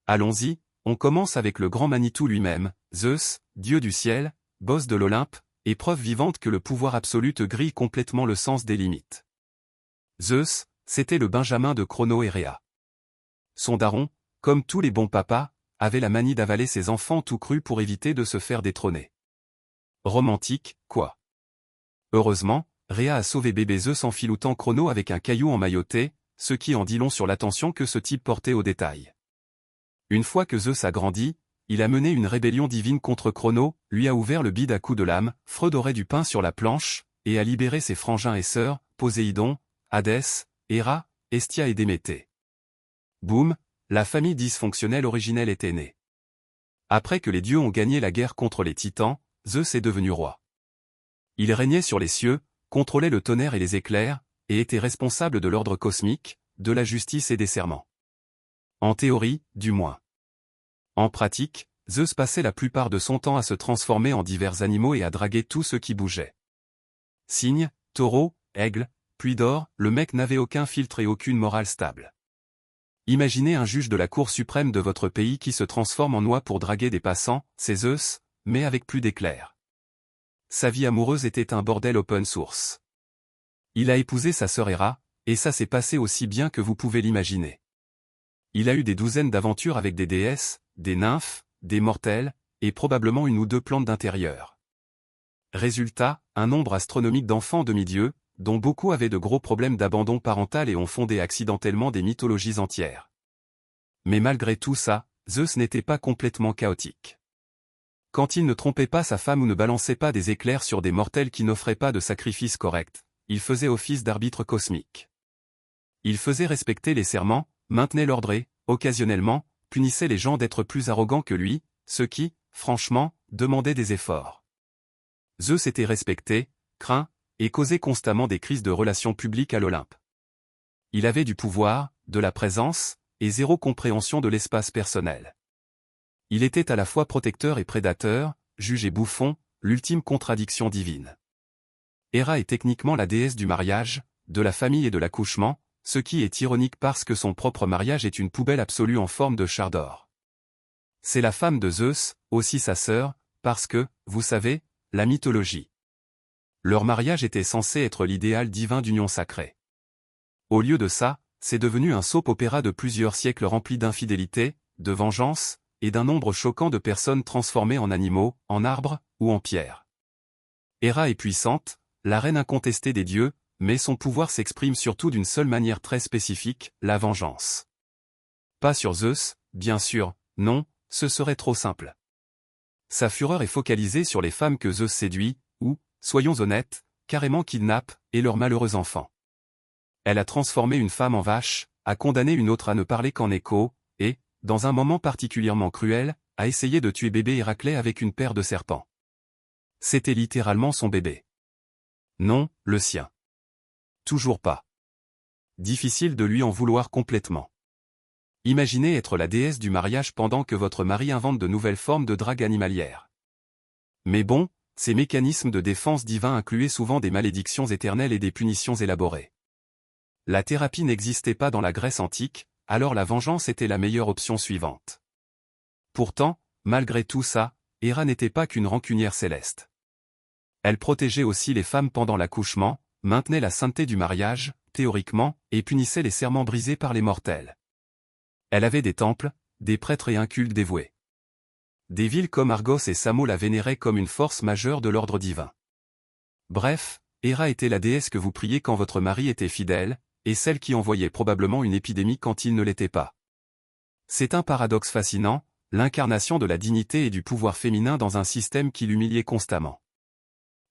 Allons-y, on commence avec le grand Manitou lui-même, Zeus, dieu du ciel, boss de l'Olympe, et preuve vivante que le pouvoir absolu te grille complètement le sens des limites. Zeus, c'était le benjamin de Crono et Rhea. Son daron, comme tous les bons papas, avait la manie d'avaler ses enfants tout crus pour éviter de se faire détrôner. Romantique, quoi. Heureusement, Rhea a sauvé bébé Zeus en filoutant Crono avec un caillou emmailloté, ce qui en dit long sur l'attention que ce type portait aux détails. Une fois que Zeus a grandi, il a mené une rébellion divine contre Crono, lui a ouvert le bide à coups de lame, fredoré du pain sur la planche, et a libéré ses frangins et sœurs, Poséidon, Hadès, Héra, Hestia et Déméter. Boum, la famille dysfonctionnelle originelle était née. Après que les dieux ont gagné la guerre contre les titans, Zeus est devenu roi. Il régnait sur les cieux, contrôlait le tonnerre et les éclairs, et était responsable de l'ordre cosmique, de la justice et des serments. En théorie, du moins. En pratique, Zeus passait la plupart de son temps à se transformer en divers animaux et à draguer tout ce qui bougeait. Cygne, taureau, aigle, pluie d'or, le mec n'avait aucun filtre et aucune morale stable. Imaginez un juge de la Cour suprême de votre pays qui se transforme en oie pour draguer des passants, c'est Zeus, mais avec plus d'éclairs. Sa vie amoureuse était un bordel open source. Il a épousé sa sœur Héra, et ça s'est passé aussi bien que vous pouvez l'imaginer. Il a eu des douzaines d'aventures avec des déesses, des nymphes, des mortels, et probablement une ou deux plantes d'intérieur. Résultat, un nombre astronomique d'enfants demi-dieux, dont beaucoup avaient de gros problèmes d'abandon parental et ont fondé accidentellement des mythologies entières. Mais malgré tout ça, Zeus n'était pas complètement chaotique. Quand il ne trompait pas sa femme ou ne balançait pas des éclairs sur des mortels qui n'offraient pas de sacrifice correct, il faisait office d'arbitre cosmique. Il faisait respecter les serments, maintenait l'ordre et, occasionnellement, punissait les gens d'être plus arrogants que lui, ce qui, franchement, demandait des efforts. Zeus était respecté, craint, et causait constamment des crises de relations publiques à l'Olympe. Il avait du pouvoir, de la présence, et zéro compréhension de l'espace personnel. Il était à la fois protecteur et prédateur, juge et bouffon, l'ultime contradiction divine. Héra est techniquement la déesse du mariage, de la famille et de l'accouchement, ce qui est ironique parce que son propre mariage est une poubelle absolue en forme de char d'or. C'est la femme de Zeus, aussi sa sœur, parce que, vous savez, la mythologie. Leur mariage était censé être l'idéal divin d'union sacrée. Au lieu de ça, c'est devenu un soap-opéra de plusieurs siècles rempli d'infidélité, de vengeance, et d'un nombre choquant de personnes transformées en animaux, en arbres, ou en pierres. Héra est puissante, la reine incontestée des dieux, mais son pouvoir s'exprime surtout d'une seule manière très spécifique, la vengeance. Pas sur Zeus, bien sûr, non, ce serait trop simple. Sa fureur est focalisée sur les femmes que Zeus séduit, ou, soyons honnêtes, carrément kidnappe, et leurs malheureux enfants. Elle a transformé une femme en vache, a condamné une autre à ne parler qu'en écho, et, dans un moment particulièrement cruel, a essayé de tuer bébé Héraclès avec une paire de serpents. C'était littéralement son bébé. Non, le sien. Toujours pas. Difficile de lui en vouloir complètement. Imaginez être la déesse du mariage pendant que votre mari invente de nouvelles formes de drague animalière. Mais bon, ces mécanismes de défense divins incluaient souvent des malédictions éternelles et des punitions élaborées. La thérapie n'existait pas dans la Grèce antique, alors la vengeance était la meilleure option suivante. Pourtant, malgré tout ça, Héra n'était pas qu'une rancunière céleste. Elle protégeait aussi les femmes pendant l'accouchement, maintenait la sainteté du mariage, théoriquement, et punissait les serments brisés par les mortels. Elle avait des temples, des prêtres et un culte dévoué. Des villes comme Argos et Samo la vénéraient comme une force majeure de l'ordre divin. Bref, Héra était la déesse que vous priez quand votre mari était fidèle, et celle qui envoyait probablement une épidémie quand il ne l'était pas. C'est un paradoxe fascinant, l'incarnation de la dignité et du pouvoir féminin dans un système qui l'humiliait constamment.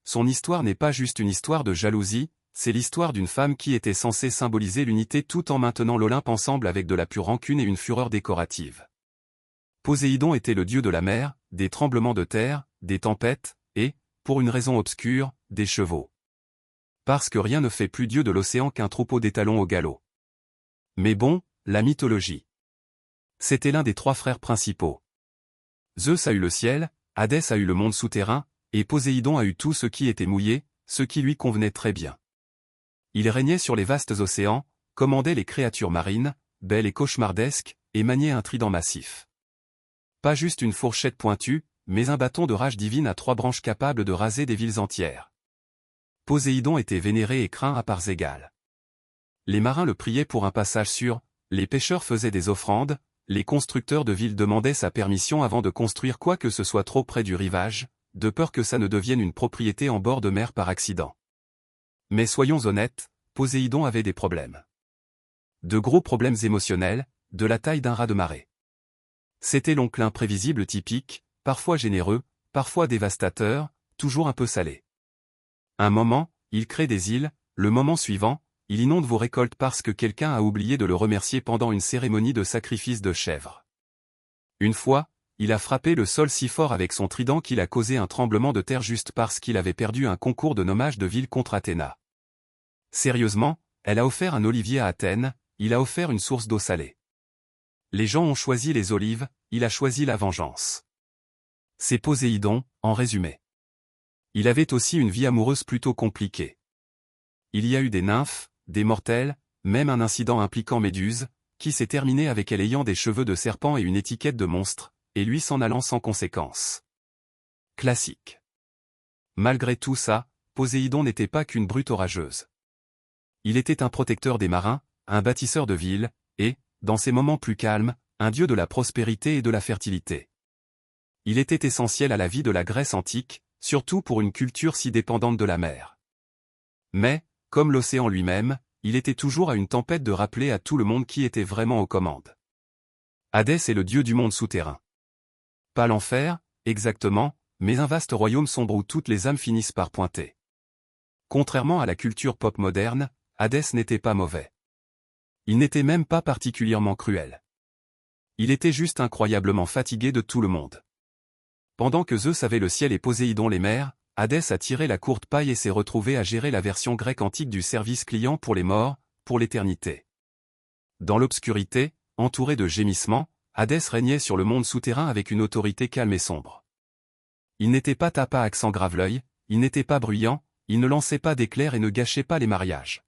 Son histoire n'est pas juste une histoire de jalousie, c'est l'histoire d'une femme qui était censée symboliser l'unité tout en maintenant l'Olympe ensemble avec de la pure rancune et une fureur décorative. Poséidon était le dieu de la mer, des tremblements de terre, des tempêtes, et, pour une raison obscure, des chevaux. Parce que rien ne fait plus dieu de l'océan qu'un troupeau d'étalons au galop. Mais bon, la mythologie. C'était l'un des trois frères principaux. Zeus a eu le ciel, Hadès a eu le monde souterrain, et Poséidon a eu tout ce qui était mouillé, ce qui lui convenait très bien. Il régnait sur les vastes océans, commandait les créatures marines, belles et cauchemardesques, et maniait un trident massif. Pas juste une fourchette pointue, mais un bâton de rage divine à 3 branches capable de raser des villes entières. Poséidon était vénéré et craint à parts égales. Les marins le priaient pour un passage sûr, les pêcheurs faisaient des offrandes, les constructeurs de villes demandaient sa permission avant de construire quoi que ce soit trop près du rivage, de peur que ça ne devienne une propriété en bord de mer par accident. Mais soyons honnêtes, Poséidon avait des problèmes. De gros problèmes émotionnels, de la taille d'un raz de marée. C'était l'oncle imprévisible typique, parfois généreux, parfois dévastateur, toujours un peu salé. Un moment, il crée des îles, le moment suivant, il inonde vos récoltes parce que quelqu'un a oublié de le remercier pendant une cérémonie de sacrifice de chèvres. Une fois, il a frappé le sol si fort avec son trident qu'il a causé un tremblement de terre juste parce qu'il avait perdu un concours de nommage de ville contre Athéna. Sérieusement, elle a offert un olivier à Athènes, il a offert une source d'eau salée. Les gens ont choisi les olives, il a choisi la vengeance. C'est Poséidon, en résumé. Il avait aussi une vie amoureuse plutôt compliquée. Il y a eu des nymphes, des mortels, même un incident impliquant Méduse, qui s'est terminé avec elle ayant des cheveux de serpent et une étiquette de monstre, et lui s'en allant sans conséquence. Classique. Malgré tout ça, Poséidon n'était pas qu'une brute orageuse. Il était un protecteur des marins, un bâtisseur de villes, et, dans ses moments plus calmes, un dieu de la prospérité et de la fertilité. Il était essentiel à la vie de la Grèce antique, surtout pour une culture si dépendante de la mer. Mais, comme l'océan lui-même, il était toujours à une tempête de rappeler à tout le monde qui était vraiment aux commandes. Hadès est le dieu du monde souterrain. Pas l'enfer, exactement, mais un vaste royaume sombre où toutes les âmes finissent par pointer. Contrairement à la culture pop moderne, Hadès n'était pas mauvais. Il n'était même pas particulièrement cruel. Il était juste incroyablement fatigué de tout le monde. Pendant que Zeus avait le ciel et Poséidon les mers, Hadès a tiré la courte paille et s'est retrouvé à gérer la version grecque antique du service client pour les morts, pour l'éternité. Dans l'obscurité, entouré de gémissements, Hadès régnait sur le monde souterrain avec une autorité calme et sombre. Il n'était pas tapa à accent grave l'œil, il n'était pas bruyant, il ne lançait pas d'éclairs et ne gâchait pas les mariages.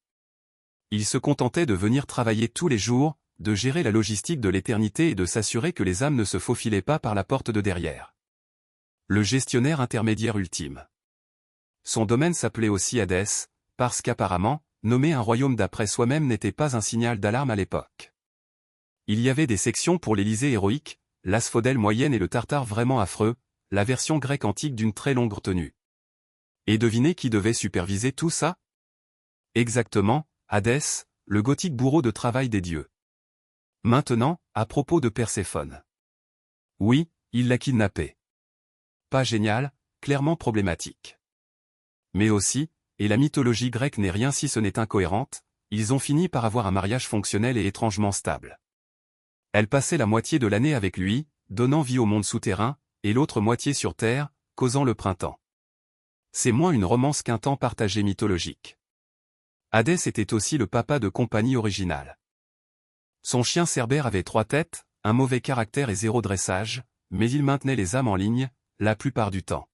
Il se contentait de venir travailler tous les jours, de gérer la logistique de l'éternité et de s'assurer que les âmes ne se faufilaient pas par la porte de derrière. Le gestionnaire intermédiaire ultime. Son domaine s'appelait aussi Hadès, parce qu'apparemment, nommer un royaume d'après soi-même n'était pas un signal d'alarme à l'époque. Il y avait des sections pour l'Élysée héroïque, l'asphodèle moyenne et le tartare vraiment affreux, la version grecque antique d'une très longue retenue. Et devinez qui devait superviser tout ça? Exactement, Hadès, le gothique bourreau de travail des dieux. Maintenant, à propos de Perséphone. Oui, il l'a kidnappée. Pas génial, clairement problématique. Mais aussi, et la mythologie grecque n'est rien si ce n'est incohérente, ils ont fini par avoir un mariage fonctionnel et étrangement stable. Elle passait la moitié de l'année avec lui, donnant vie au monde souterrain, et l'autre moitié sur Terre, causant le printemps. C'est moins une romance qu'un temps partagé mythologique. Hadès était aussi le papa de compagnie originale. Son chien Cerbère avait 3 têtes, un mauvais caractère et 0 dressage, mais il maintenait les âmes en ligne, la plupart du temps.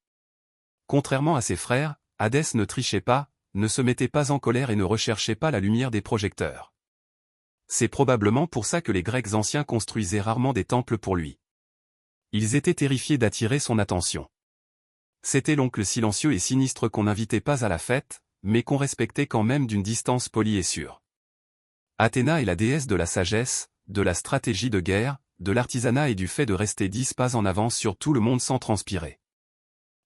Contrairement à ses frères, Hadès ne trichait pas, ne se mettait pas en colère et ne recherchait pas la lumière des projecteurs. C'est probablement pour ça que les Grecs anciens construisaient rarement des temples pour lui. Ils étaient terrifiés d'attirer son attention. C'était l'oncle silencieux et sinistre qu'on n'invitait pas à la fête, mais qu'on respectait quand même d'une distance polie et sûre. Athéna est la déesse de la sagesse, de la stratégie de guerre, de l'artisanat et du fait de rester 10 pas en avance sur tout le monde sans transpirer.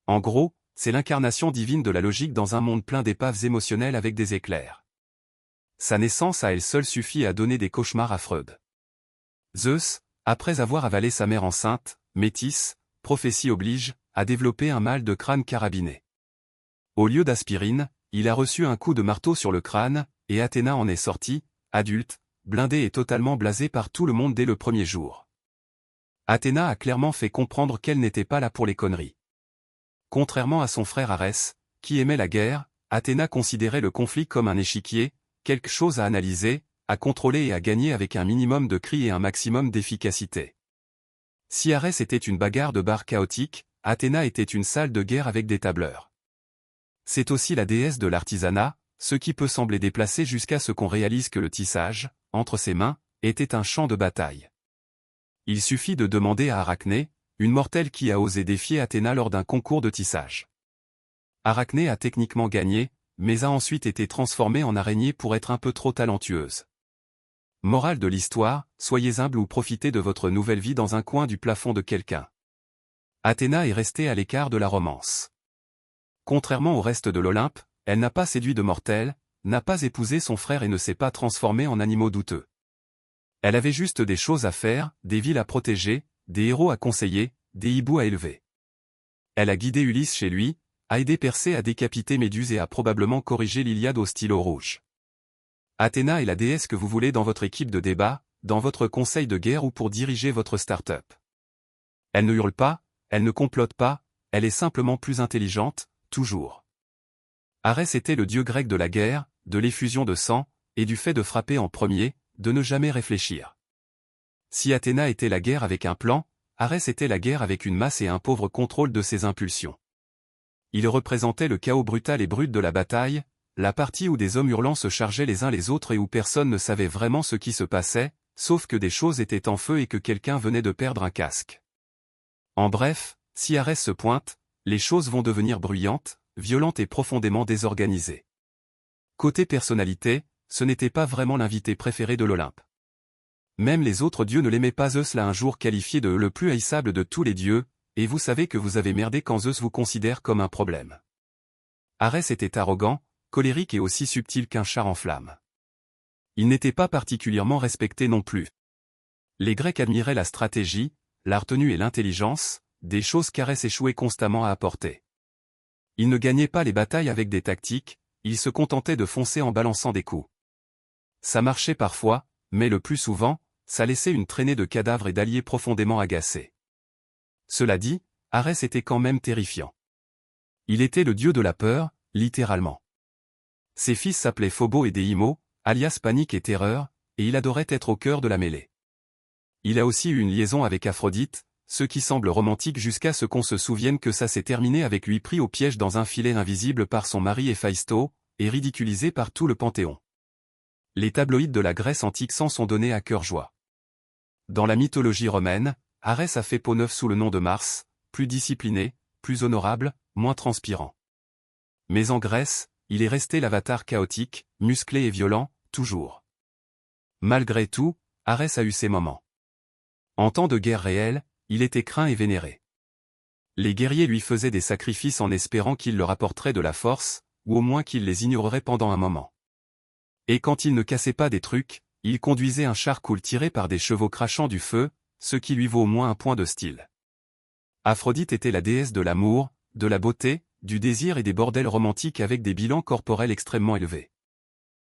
En gros, c'est l'incarnation divine de la logique dans un monde plein d'épaves émotionnelles avec des éclairs. Sa naissance à elle seule suffit à donner des cauchemars à Freud. Zeus, après avoir avalé sa mère enceinte, Métis, prophétie oblige, a développé un mal de crâne carabiné. Au lieu d'aspirine, il a reçu un coup de marteau sur le crâne, et Athéna en est sortie, adulte, blindée et totalement blasée par tout le monde dès le premier jour. Athéna a clairement fait comprendre qu'elle n'était pas là pour les conneries. Contrairement à son frère Arès, qui aimait la guerre, Athéna considérait le conflit comme un échiquier, quelque chose à analyser, à contrôler et à gagner avec un minimum de cris et un maximum d'efficacité. Si Arès était une bagarre de bar chaotique, Athéna était une salle de guerre avec des tableurs. C'est aussi la déesse de l'artisanat, ce qui peut sembler déplacé jusqu'à ce qu'on réalise que le tissage, entre ses mains, était un champ de bataille. Il suffit de demander à Arachné, une mortelle qui a osé défier Athéna lors d'un concours de tissage. Arachné a techniquement gagné, mais a ensuite été transformée en araignée pour être un peu trop talentueuse. Morale de l'histoire, soyez humble ou profitez de votre nouvelle vie dans un coin du plafond de quelqu'un. Athéna est restée à l'écart de la romance. Contrairement au reste de l'Olympe, elle n'a pas séduit de mortels, n'a pas épousé son frère et ne s'est pas transformée en animaux douteux. Elle avait juste des choses à faire, des villes à protéger, des héros à conseiller, des hiboux à élever. Elle a guidé Ulysse chez lui, a aidé Persée à décapiter Méduse et a probablement corrigé l'Iliade au stylo rouge. Athéna est la déesse que vous voulez dans votre équipe de débat, dans votre conseil de guerre ou pour diriger votre start-up. Elle ne hurle pas, elle ne complote pas, elle est simplement plus intelligente, toujours. Arès était le dieu grec de la guerre, de l'effusion de sang, et du fait de frapper en premier, de ne jamais réfléchir. Si Athéna était la guerre avec un plan, Arès était la guerre avec une masse et un pauvre contrôle de ses impulsions. Il représentait le chaos brutal et brut de la bataille, la partie où des hommes hurlants se chargeaient les uns les autres et où personne ne savait vraiment ce qui se passait, sauf que des choses étaient en feu et que quelqu'un venait de perdre un casque. En bref, si Arès se pointe, les choses vont devenir bruyantes, violentes et profondément désorganisées. Côté personnalité, ce n'était pas vraiment l'invité préféré de l'Olympe. Même les autres dieux ne l'aimaient pas. Zeus l'a un jour qualifié de le plus haïssable de tous les dieux, et vous savez que vous avez merdé quand Zeus vous considère comme un problème. Arès était arrogant, colérique et aussi subtil qu'un char en flammes. Il n'était pas particulièrement respecté non plus. Les Grecs admiraient la stratégie, la retenue et l'intelligence, des choses qu'Arès échouait constamment à apporter. Il ne gagnait pas les batailles avec des tactiques, il se contentait de foncer en balançant des coups. Ça marchait parfois, mais le plus souvent, ça laissait une traînée de cadavres et d'alliés profondément agacés. Cela dit, Arès était quand même terrifiant. Il était le dieu de la peur, littéralement. Ses fils s'appelaient Phobo et Déimo, alias Panique et Terreur, et il adorait être au cœur de la mêlée. Il a aussi eu une liaison avec Aphrodite, ce qui semble romantique jusqu'à ce qu'on se souvienne que ça s'est terminé avec lui pris au piège dans un filet invisible par son mari Héphaïsto, et ridiculisé par tout le Panthéon. Les tabloïds de la Grèce antique s'en sont donnés à cœur joie. Dans la mythologie romaine, Arès a fait peau neuve sous le nom de Mars, plus discipliné, plus honorable, moins transpirant. Mais en Grèce, il est resté l'avatar chaotique, musclé et violent, toujours. Malgré tout, Arès a eu ses moments. En temps de guerre réelle, il était craint et vénéré. Les guerriers lui faisaient des sacrifices en espérant qu'il leur apporterait de la force, ou au moins qu'il les ignorerait pendant un moment. Et quand il ne cassait pas des trucs, il conduisait un char cool tiré par des chevaux crachant du feu, ce qui lui vaut au moins un point de style. Aphrodite était la déesse de l'amour, de la beauté, du désir et des bordels romantiques avec des bilans corporels extrêmement élevés.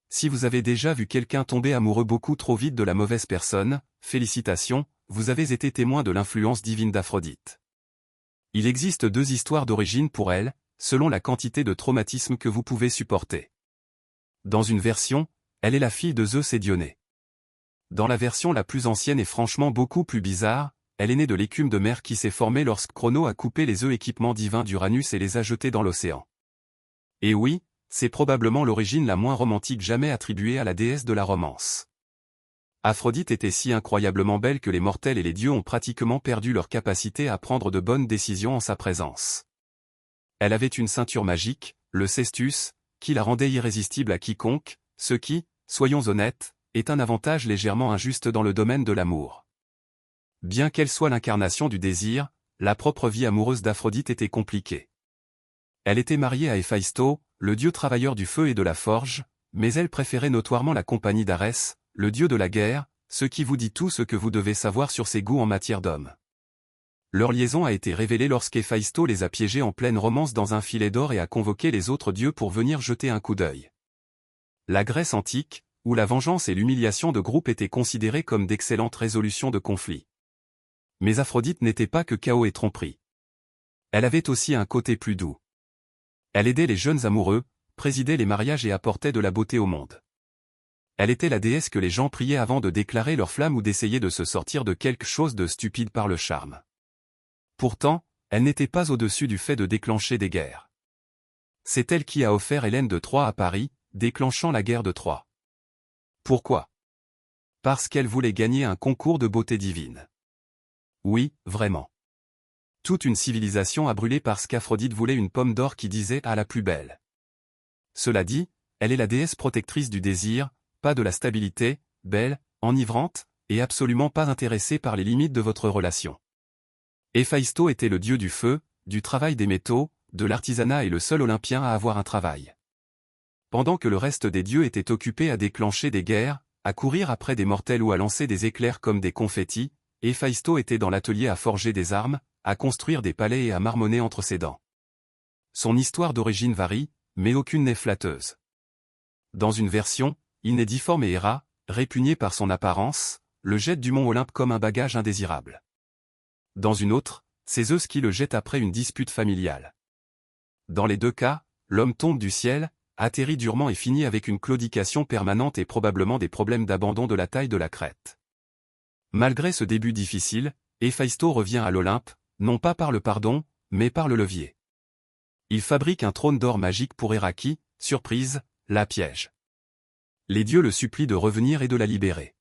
Si vous avez déjà vu quelqu'un tomber amoureux beaucoup trop vite de la mauvaise personne, félicitations, vous avez été témoin de l'influence divine d'Aphrodite. Il existe 2 histoires d'origine pour elle, selon la quantité de traumatisme que vous pouvez supporter. Dans une version, elle est la fille de Zeus et Dionée. Dans la version la plus ancienne et franchement beaucoup plus bizarre, elle est née de l'écume de mer qui s'est formée lorsque Crono a coupé les œufs équipements divins d'Uranus et les a jetés dans l'océan. Et oui, c'est probablement l'origine la moins romantique jamais attribuée à la déesse de la romance. Aphrodite était si incroyablement belle que les mortels et les dieux ont pratiquement perdu leur capacité à prendre de bonnes décisions en sa présence. Elle avait une ceinture magique, le cestus, qui la rendait irrésistible à quiconque, ce qui, soyons honnêtes, est un avantage légèrement injuste dans le domaine de l'amour. Bien qu'elle soit l'incarnation du désir, la propre vie amoureuse d'Aphrodite était compliquée. Elle était mariée à Héphaïsto, le dieu travailleur du feu et de la forge, mais elle préférait notoirement la compagnie d'Arès, le dieu de la guerre, ce qui vous dit tout ce que vous devez savoir sur ses goûts en matière d'hommes. Leur liaison a été révélée lorsqu'Héphaïsto les a piégés en pleine romance dans un filet d'or et a convoqué les autres dieux pour venir jeter un coup d'œil. La Grèce antique, où la vengeance et l'humiliation de groupe étaient considérées comme d'excellentes résolutions de conflits. Mais Aphrodite n'était pas que chaos et tromperie. Elle avait aussi un côté plus doux. Elle aidait les jeunes amoureux, présidait les mariages et apportait de la beauté au monde. Elle était la déesse que les gens priaient avant de déclarer leur flamme ou d'essayer de se sortir de quelque chose de stupide par le charme. Pourtant, elle n'était pas au-dessus du fait de déclencher des guerres. C'est elle qui a offert Hélène de Troie à Paris, déclenchant la guerre de Troie. Pourquoi? Parce qu'elle voulait gagner un concours de beauté divine. Oui, vraiment. Toute une civilisation a brûlé parce qu'Aphrodite voulait une pomme d'or qui disait « à la plus belle ». Cela dit, elle est la déesse protectrice du désir, pas de la stabilité, belle, enivrante, et absolument pas intéressée par les limites de votre relation. Héphaïsto était le dieu du feu, du travail des métaux, de l'artisanat et le seul Olympien à avoir un travail. Pendant que le reste des dieux étaient occupés à déclencher des guerres, à courir après des mortels ou à lancer des éclairs comme des confettis, Héphaïsto était dans l'atelier à forger des armes, à construire des palais et à marmonner entre ses dents. Son histoire d'origine varie, mais aucune n'est flatteuse. Dans une version, il naît difforme et Héra, répugnée par son apparence, le jette du mont Olympe comme un bagage indésirable. Dans une autre, c'est Zeus qui le jette après une dispute familiale. Dans les deux cas, l'homme tombe du ciel, atterrit durement et finit avec une claudication permanente et probablement des problèmes d'abandon de la taille de la crête. Malgré ce début difficile, Héphaïsto revient à l'Olympe, non pas par le pardon, mais par le levier. Il fabrique un trône d'or magique pour Héra qui, surprise, la piège. Les dieux le supplient de revenir et de la libérer.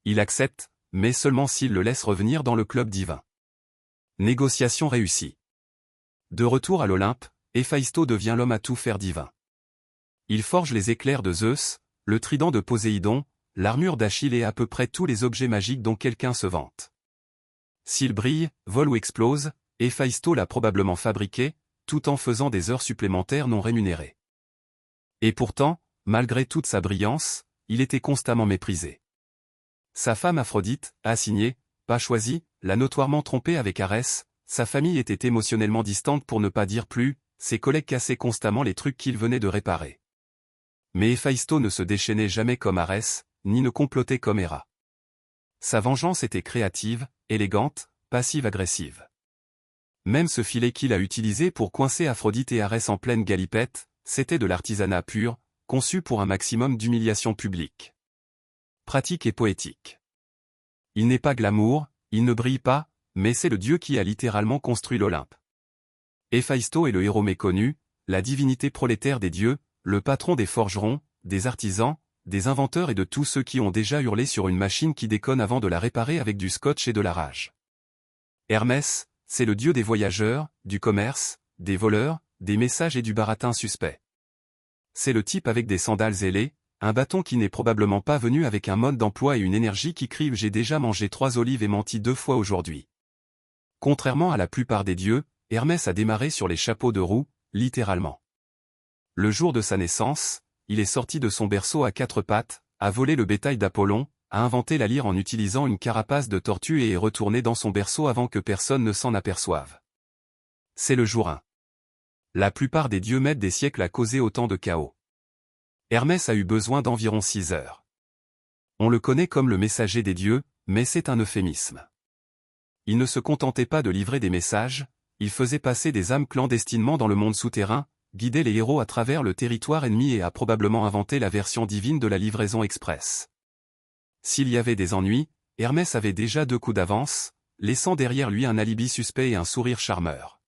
Il accepte, mais seulement s'il le laisse revenir dans le club divin. Négociation réussie. De retour à l'Olympe, Héphaïsto devient l'homme à tout faire divin. Il forge les éclairs de Zeus, le trident de Poséidon, l'armure d'Achille et à peu près tous les objets magiques dont quelqu'un se vante. S'il brille, vole ou explose, Héphaïsto l'a probablement fabriqué, tout en faisant des heures supplémentaires non rémunérées. Et pourtant, malgré toute sa brillance, il était constamment méprisé. Sa femme Aphrodite, assignée, pas choisie, l'a notoirement trompé avec Arès, sa famille était émotionnellement distante pour ne pas dire plus, ses collègues cassaient constamment les trucs qu'il venait de réparer. Mais Héphaïsto ne se déchaînait jamais comme Arès, ni ne complotait comme Héra. Sa vengeance était créative, élégante, passive-agressive. Même ce filet qu'il a utilisé pour coincer Aphrodite et Arès en pleine galipette, c'était de l'artisanat pur, conçu pour un maximum d'humiliation publique. Pratique et poétique. Il n'est pas glamour, il ne brille pas, mais c'est le dieu qui a littéralement construit l'Olympe. Héphaïsto est le héros méconnu, la divinité prolétaire des dieux, le patron des forgerons, des artisans, des inventeurs et de tous ceux qui ont déjà hurlé sur une machine qui déconne avant de la réparer avec du scotch et de la rage. Hermès, c'est le dieu des voyageurs, du commerce, des voleurs, des messages et du baratin suspect. C'est le type avec des sandales ailées, un bâton qui n'est probablement pas venu avec un mode d'emploi et une énergie qui crie « J'ai déjà mangé 3 olives et menti 2 fois aujourd'hui ». Contrairement à la plupart des dieux, Hermès a démarré sur les chapeaux de roue, littéralement. Le jour de sa naissance, il est sorti de son berceau à 4 pattes, a volé le bétail d'Apollon, a inventé la lyre en utilisant une carapace de tortue et est retourné dans son berceau avant que personne ne s'en aperçoive. C'est le jour 1. La plupart des dieux mettent des siècles à causer autant de chaos. Hermès a eu besoin d'environ 6 heures. On le connaît comme le messager des dieux, mais c'est un euphémisme. Il ne se contentait pas de livrer des messages, il faisait passer des âmes clandestinement dans le monde souterrain, guidait les héros à travers le territoire ennemi et a probablement inventé la version divine de la livraison express. S'il y avait des ennuis, Hermès avait déjà 2 coups d'avance, laissant derrière lui un alibi suspect et un sourire charmeur.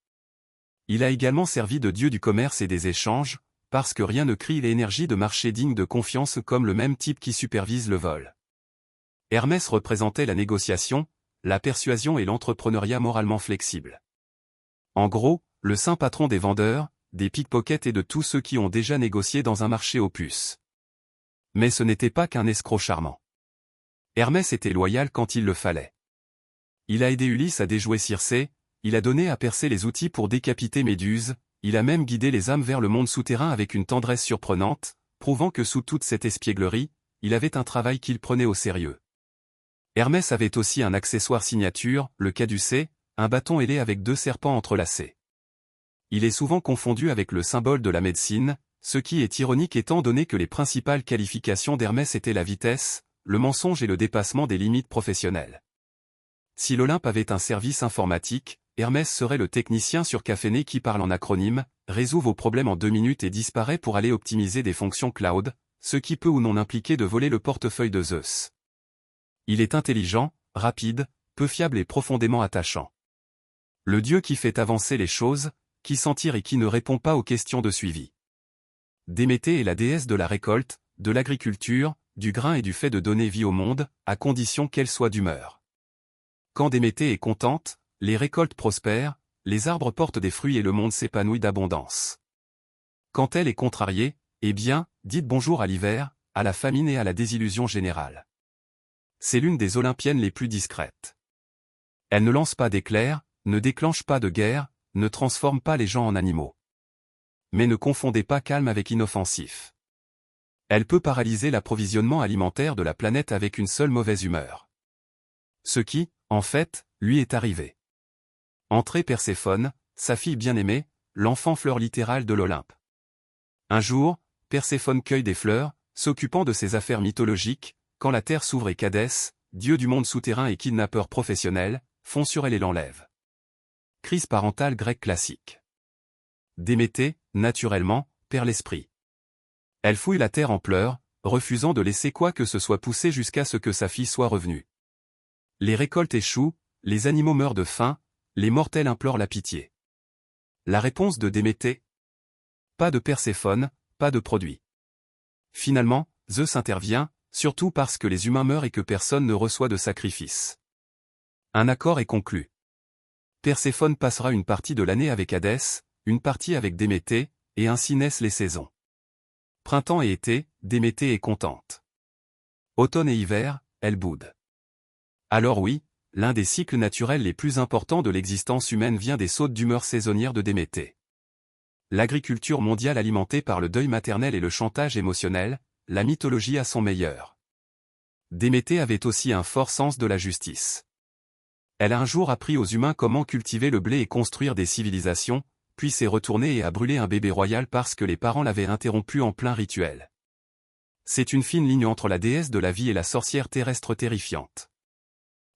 Il a également servi de dieu du commerce et des échanges, parce que rien ne crie l'énergie de marché digne de confiance comme le même type qui supervise le vol. Hermès représentait la négociation, la persuasion et l'entrepreneuriat moralement flexible. En gros, le saint patron des vendeurs, des pickpockets et de tous ceux qui ont déjà négocié dans un marché aux puces. Mais ce n'était pas qu'un escroc charmant. Hermès était loyal quand il le fallait. Il a aidé Ulysse à déjouer Circé, il a donné à Persée les outils pour décapiter Méduse, il a même guidé les âmes vers le monde souterrain avec une tendresse surprenante, prouvant que sous toute cette espièglerie, il avait un travail qu'il prenait au sérieux. Hermès avait aussi un accessoire signature, le caducée, un bâton ailé avec 2 serpents entrelacés. Il est souvent confondu avec le symbole de la médecine, ce qui est ironique étant donné que les principales qualifications d'Hermès étaient la vitesse, le mensonge et le dépassement des limites professionnelles. Si l'Olympe avait un service informatique, Hermès serait le technicien surcaféné qui parle en acronyme, résout vos problèmes en 2 minutes et disparaît pour aller optimiser des fonctions cloud, ce qui peut ou non impliquer de voler le portefeuille de Zeus. Il est intelligent, rapide, peu fiable et profondément attachant. Le dieu qui fait avancer les choses, qui s'en tire et qui ne répond pas aux questions de suivi. Déméter est la déesse de la récolte, de l'agriculture, du grain et du fait de donner vie au monde, à condition qu'elle soit d'humeur. Quand Déméter est contente, les récoltes prospèrent, les arbres portent des fruits et le monde s'épanouit d'abondance. Quand elle est contrariée, eh bien, dites bonjour à l'hiver, à la famine et à la désillusion générale. C'est l'une des Olympiennes les plus discrètes. Elle ne lance pas d'éclairs, ne déclenche pas de guerre, ne transforme pas les gens en animaux. Mais ne confondez pas calme avec inoffensif. Elle peut paralyser l'approvisionnement alimentaire de la planète avec une seule mauvaise humeur. Ce qui, en fait, lui est arrivé. Entrée Perséphone, sa fille bien-aimée, l'enfant fleur littérale de l'Olympe. Un jour, Perséphone cueille des fleurs, s'occupant de ses affaires mythologiques, quand la terre s'ouvre et qu'Hadès, dieu du monde souterrain et kidnappeur professionnel, fond sur elle et l'enlève. Crise parentale grecque classique. Déméter, naturellement, perd l'esprit. Elle fouille la terre en pleurs, refusant de laisser quoi que ce soit pousser jusqu'à ce que sa fille soit revenue. Les récoltes échouent, les animaux meurent de faim, les mortels implorent la pitié. La réponse de Déméter? Pas de Perséphone, pas de produit. Finalement, Zeus intervient, surtout parce que les humains meurent et que personne ne reçoit de sacrifice. Un accord est conclu. Perséphone passera une partie de l'année avec Hadès, une partie avec Déméter, et ainsi naissent les saisons. Printemps et été, Déméter est contente. Automne et hiver, elle boude. Alors oui, l'un des cycles naturels les plus importants de l'existence humaine vient des sautes d'humeur saisonnières de Déméter. L'agriculture mondiale alimentée par le deuil maternel et le chantage émotionnel, la mythologie à son meilleur. Déméter avait aussi un fort sens de la justice. Elle a un jour appris aux humains comment cultiver le blé et construire des civilisations, puis s'est retournée et a brûlé un bébé royal parce que les parents l'avaient interrompu en plein rituel. C'est une fine ligne entre la déesse de la vie et la sorcière terrestre terrifiante.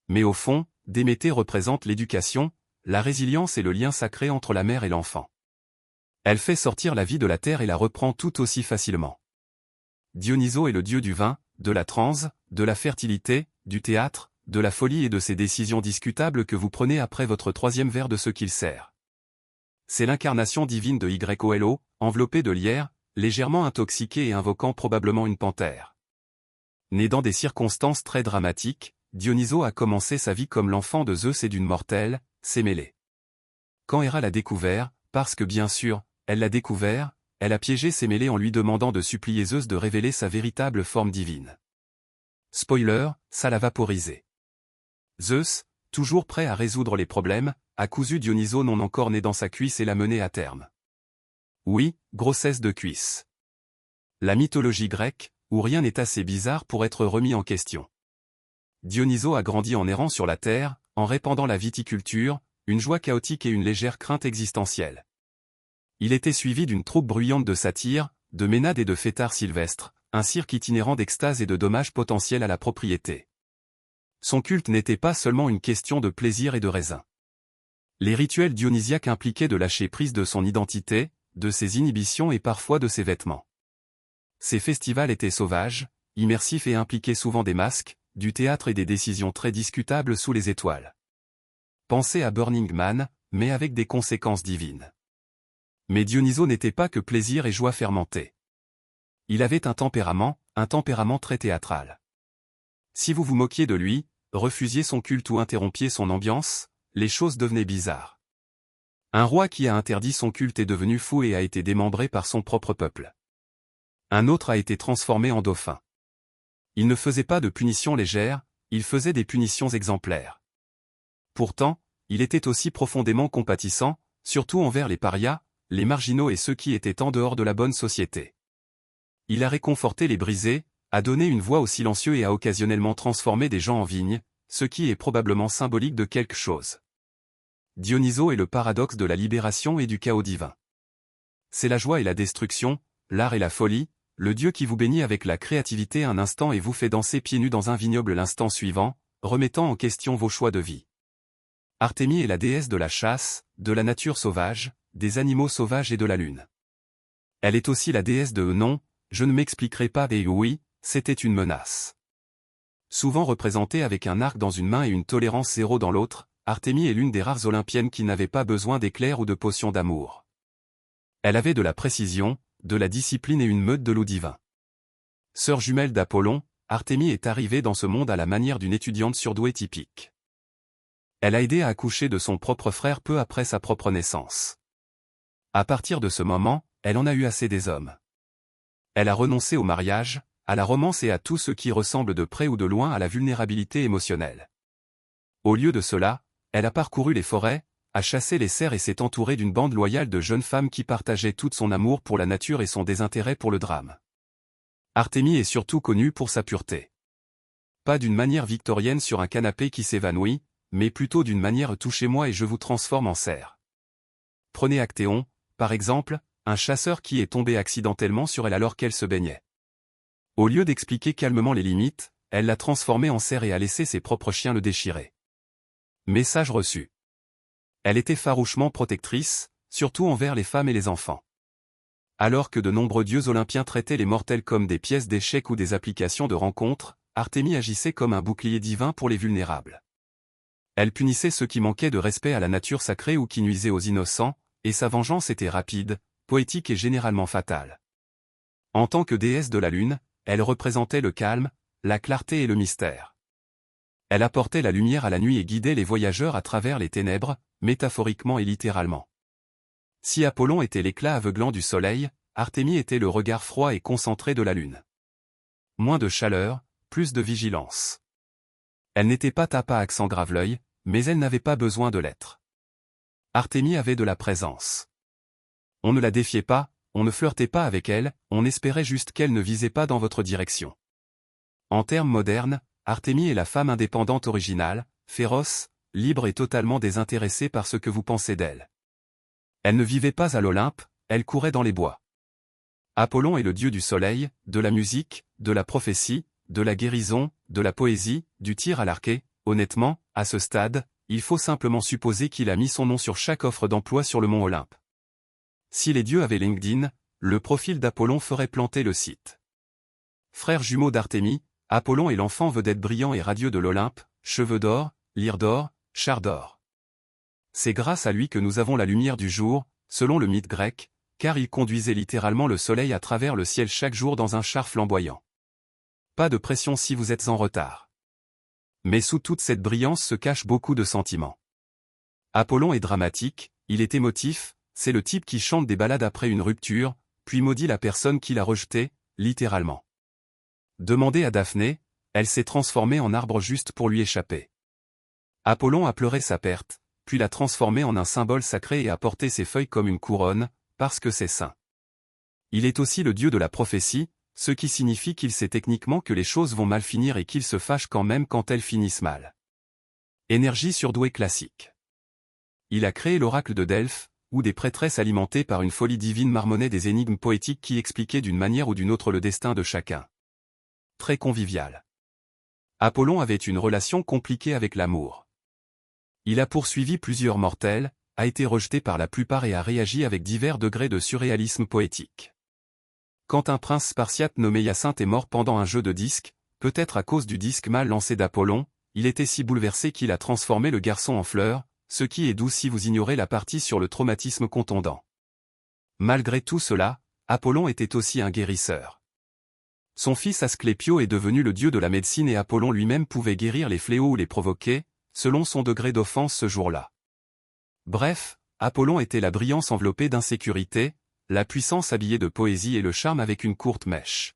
Mais au fond, Déméter représente l'éducation, la résilience et le lien sacré entre la mère et l'enfant. Elle fait sortir la vie de la terre et la reprend tout aussi facilement. Dionysos est le dieu du vin, de la transe, de la fertilité, du théâtre, de la folie et de ces décisions discutables que vous prenez après votre troisième verre de ce qu'il sert. C'est l'incarnation divine de YOLO, enveloppée de lierre, légèrement intoxiquée et invoquant probablement une panthère. Né dans des circonstances très dramatiques, Dionysos a commencé sa vie comme l'enfant de Zeus et d'une mortelle, Sémélé. Quand Héra l'a découvert, parce que bien sûr, elle l'a découvert, elle a piégé Sémélé en lui demandant de supplier Zeus de révéler sa véritable forme divine. Spoiler, ça l'a vaporisé. Zeus, toujours prêt à résoudre les problèmes, a cousu Dionysos non encore né dans sa cuisse et l'a mené à terme. Oui, grossesse de cuisse. La mythologie grecque, où rien n'est assez bizarre pour être remis en question. Dionysos a grandi en errant sur la terre, en répandant la viticulture, une joie chaotique et une légère crainte existentielle. Il était suivi d'une troupe bruyante de satyres, de ménades et de fêtards sylvestres, un cirque itinérant d'extase et de dommages potentiels à la propriété. Son culte n'était pas seulement une question de plaisir et de raisin. Les rituels dionysiaques impliquaient de lâcher prise de son identité, de ses inhibitions et parfois de ses vêtements. Ces festivals étaient sauvages, immersifs et impliquaient souvent des masques, du théâtre et des décisions très discutables sous les étoiles. Pensez à Burning Man, mais avec des conséquences divines. Mais Dionysos n'était pas que plaisir et joie fermentée. Il avait un tempérament très théâtral. Si vous vous moquiez de lui, refusiez son culte ou interrompiez son ambiance, les choses devenaient bizarres. Un roi qui a interdit son culte est devenu fou et a été démembré par son propre peuple. Un autre a été transformé en dauphin. Il ne faisait pas de punitions légères, il faisait des punitions exemplaires. Pourtant, il était aussi profondément compatissant, surtout envers les parias, les marginaux et ceux qui étaient en dehors de la bonne société. Il a réconforté les brisés, a donné une voix aux silencieux et a occasionnellement transformé des gens en vignes, ce qui est probablement symbolique de quelque chose. Dionysos est le paradoxe de la libération et du chaos divin. C'est la joie et la destruction, l'art et la folie, le Dieu qui vous bénit avec la créativité un instant et vous fait danser pieds nus dans un vignoble l'instant suivant, remettant en question vos choix de vie. Artémis est la déesse de la chasse, de la nature sauvage, des animaux sauvages et de la lune. Elle est aussi la déesse de non, je ne m'expliquerai pas et oui, c'était une menace. Souvent représentée avec un arc dans une main et une tolérance zéro dans l'autre, Artémis est l'une des rares olympiennes qui n'avaient pas besoin d'éclairs ou de potions d'amour. Elle avait de la précision, de la discipline et une meute de loups divins. Sœur jumelle d'Apollon, Artémis est arrivée dans ce monde à la manière d'une étudiante surdouée typique. Elle a aidé à accoucher de son propre frère peu après sa propre naissance. À partir de ce moment, elle en a eu assez des hommes. Elle a renoncé au mariage, à la romance et à tout ce qui ressemble de près ou de loin à la vulnérabilité émotionnelle. Au lieu de cela, elle a parcouru les forêts, a chassé les cerfs et s'est entourée d'une bande loyale de jeunes femmes qui partageaient tout son amour pour la nature et son désintérêt pour le drame. Artémis est surtout connue pour sa pureté. Pas d'une manière victorienne sur un canapé qui s'évanouit, mais plutôt d'une manière touchez-moi et je vous transforme en cerf. Prenez Actéon, par exemple, un chasseur qui est tombé accidentellement sur elle alors qu'elle se baignait. Au lieu d'expliquer calmement les limites, elle l'a transformé en cerf et a laissé ses propres chiens le déchirer. Message reçu. Elle était farouchement protectrice, surtout envers les femmes et les enfants. Alors que de nombreux dieux olympiens traitaient les mortels comme des pièces d'échecs ou des applications de rencontres, Artémis agissait comme un bouclier divin pour les vulnérables. Elle punissait ceux qui manquaient de respect à la nature sacrée ou qui nuisaient aux innocents, et sa vengeance était rapide, poétique et généralement fatale. En tant que déesse de la lune, elle représentait le calme, la clarté et le mystère. Elle apportait la lumière à la nuit et guidait les voyageurs à travers les ténèbres, métaphoriquement et littéralement. Si Apollon était l'éclat aveuglant du soleil, Artémis était le regard froid et concentré de la lune. Moins de chaleur, plus de vigilance. Elle n'était pas tapa accent grave-l'œil, mais elle n'avait pas besoin de l'être. Artémis avait de la présence. On ne la défiait pas, on ne flirtait pas avec elle, on espérait juste qu'elle ne visait pas dans votre direction. En termes modernes, Artémis est la femme indépendante originale, féroce, libre et totalement désintéressée par ce que vous pensez d'elle. Elle ne vivait pas à l'Olympe, elle courait dans les bois. Apollon est le dieu du soleil, de la musique, de la prophétie, de la guérison, de la poésie, du tir à l'arquet. Honnêtement, à ce stade, il faut simplement supposer qu'il a mis son nom sur chaque offre d'emploi sur le mont Olympe. Si les dieux avaient LinkedIn, le profil d'Apollon ferait planter le site. Frère jumeau d'Artémis, Apollon est l'enfant vedette brillant et radieux de l'Olympe, cheveux d'or, lyre d'or, char d'or. C'est grâce à lui que nous avons la lumière du jour, selon le mythe grec, car il conduisait littéralement le soleil à travers le ciel chaque jour dans un char flamboyant. Pas de pression si vous êtes en retard. Mais sous toute cette brillance se cachent beaucoup de sentiments. Apollon est dramatique, il est émotif, c'est le type qui chante des ballades après une rupture, puis maudit la personne qui l'a rejeté, littéralement. Demandez à Daphné, elle s'est transformée en arbre juste pour lui échapper. Apollon a pleuré sa perte, puis l'a transformée en un symbole sacré et a porté ses feuilles comme une couronne, parce que c'est saint. Il est aussi le dieu de la prophétie, ce qui signifie qu'il sait techniquement que les choses vont mal finir et qu'il se fâche quand même quand elles finissent mal. Énergie surdouée classique. Il a créé l'oracle de Delphes, où des prêtresses alimentées par une folie divine marmonnaient des énigmes poétiques qui expliquaient d'une manière ou d'une autre le destin de chacun. Très convivial. Apollon avait une relation compliquée avec l'amour. Il a poursuivi plusieurs mortels, a été rejeté par la plupart et a réagi avec divers degrés de surréalisme poétique. Quand un prince spartiate nommé Hyacinthe est mort pendant un jeu de disques, peut-être à cause du disque mal lancé d'Apollon, il était si bouleversé qu'il a transformé le garçon en fleur, ce qui est doux si vous ignorez la partie sur le traumatisme contondant. Malgré tout cela, Apollon était aussi un guérisseur. Son fils Asclépio est devenu le dieu de la médecine et Apollon lui-même pouvait guérir les fléaux ou les provoquer, selon son degré d'offense ce jour-là. Bref, Apollon était la brillance enveloppée d'insécurité, la puissance habillée de poésie et le charme avec une courte mèche.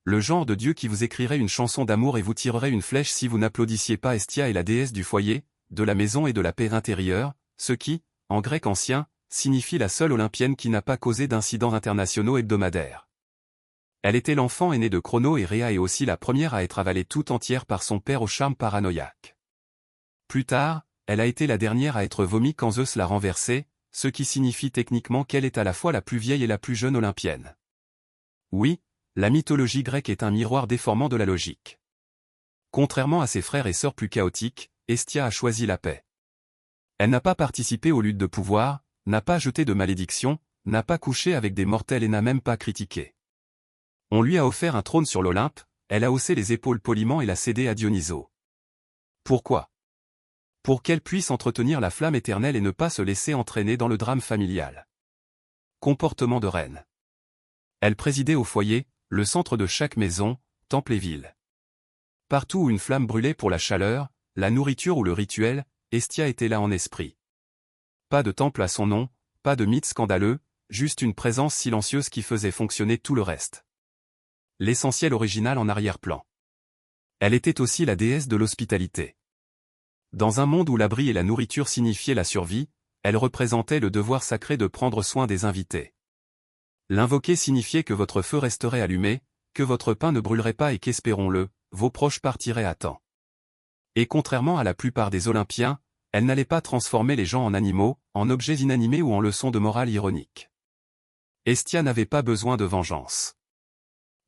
Le genre de dieu qui vous écrirait une chanson d'amour et vous tirerait une flèche si vous n'applaudissiez pas Hestia et la déesse du foyer, de la maison et de la paix intérieure, ce qui, en grec ancien, signifie la seule olympienne qui n'a pas causé d'incidents internationaux hebdomadaires. Elle était l'enfant aîné de Crono et Rhea et aussi la première à être avalée tout entière par son père au charme paranoïaque. Plus tard, elle a été la dernière à être vomie quand Zeus l'a renversée, ce qui signifie techniquement qu'elle est à la fois la plus vieille et la plus jeune olympienne. Oui, la mythologie grecque est un miroir déformant de la logique. Contrairement à ses frères et sœurs plus chaotiques, Hestia a choisi la paix. Elle n'a pas participé aux luttes de pouvoir, n'a pas jeté de malédiction, n'a pas couché avec des mortels et n'a même pas critiqué. On lui a offert un trône sur l'Olympe, elle a haussé les épaules poliment et l'a cédé à Dionysos. Pourquoi ? Pour qu'elle puisse entretenir la flamme éternelle et ne pas se laisser entraîner dans le drame familial. Comportement de reine. Elle présidait au foyer, le centre de chaque maison, temple et ville. Partout où une flamme brûlait pour la chaleur, la nourriture ou le rituel, Hestia était là en esprit. Pas de temple à son nom, pas de mythe scandaleux, juste une présence silencieuse qui faisait fonctionner tout le reste. L'essentiel original en arrière-plan. Elle était aussi la déesse de l'hospitalité. Dans un monde où l'abri et la nourriture signifiaient la survie, elle représentait le devoir sacré de prendre soin des invités. L'invoquer signifiait que votre feu resterait allumé, que votre pain ne brûlerait pas et qu'espérons-le, vos proches partiraient à temps. Et contrairement à la plupart des Olympiens, elle n'allait pas transformer les gens en animaux, en objets inanimés ou en leçons de morale ironique. Hestia n'avait pas besoin de vengeance.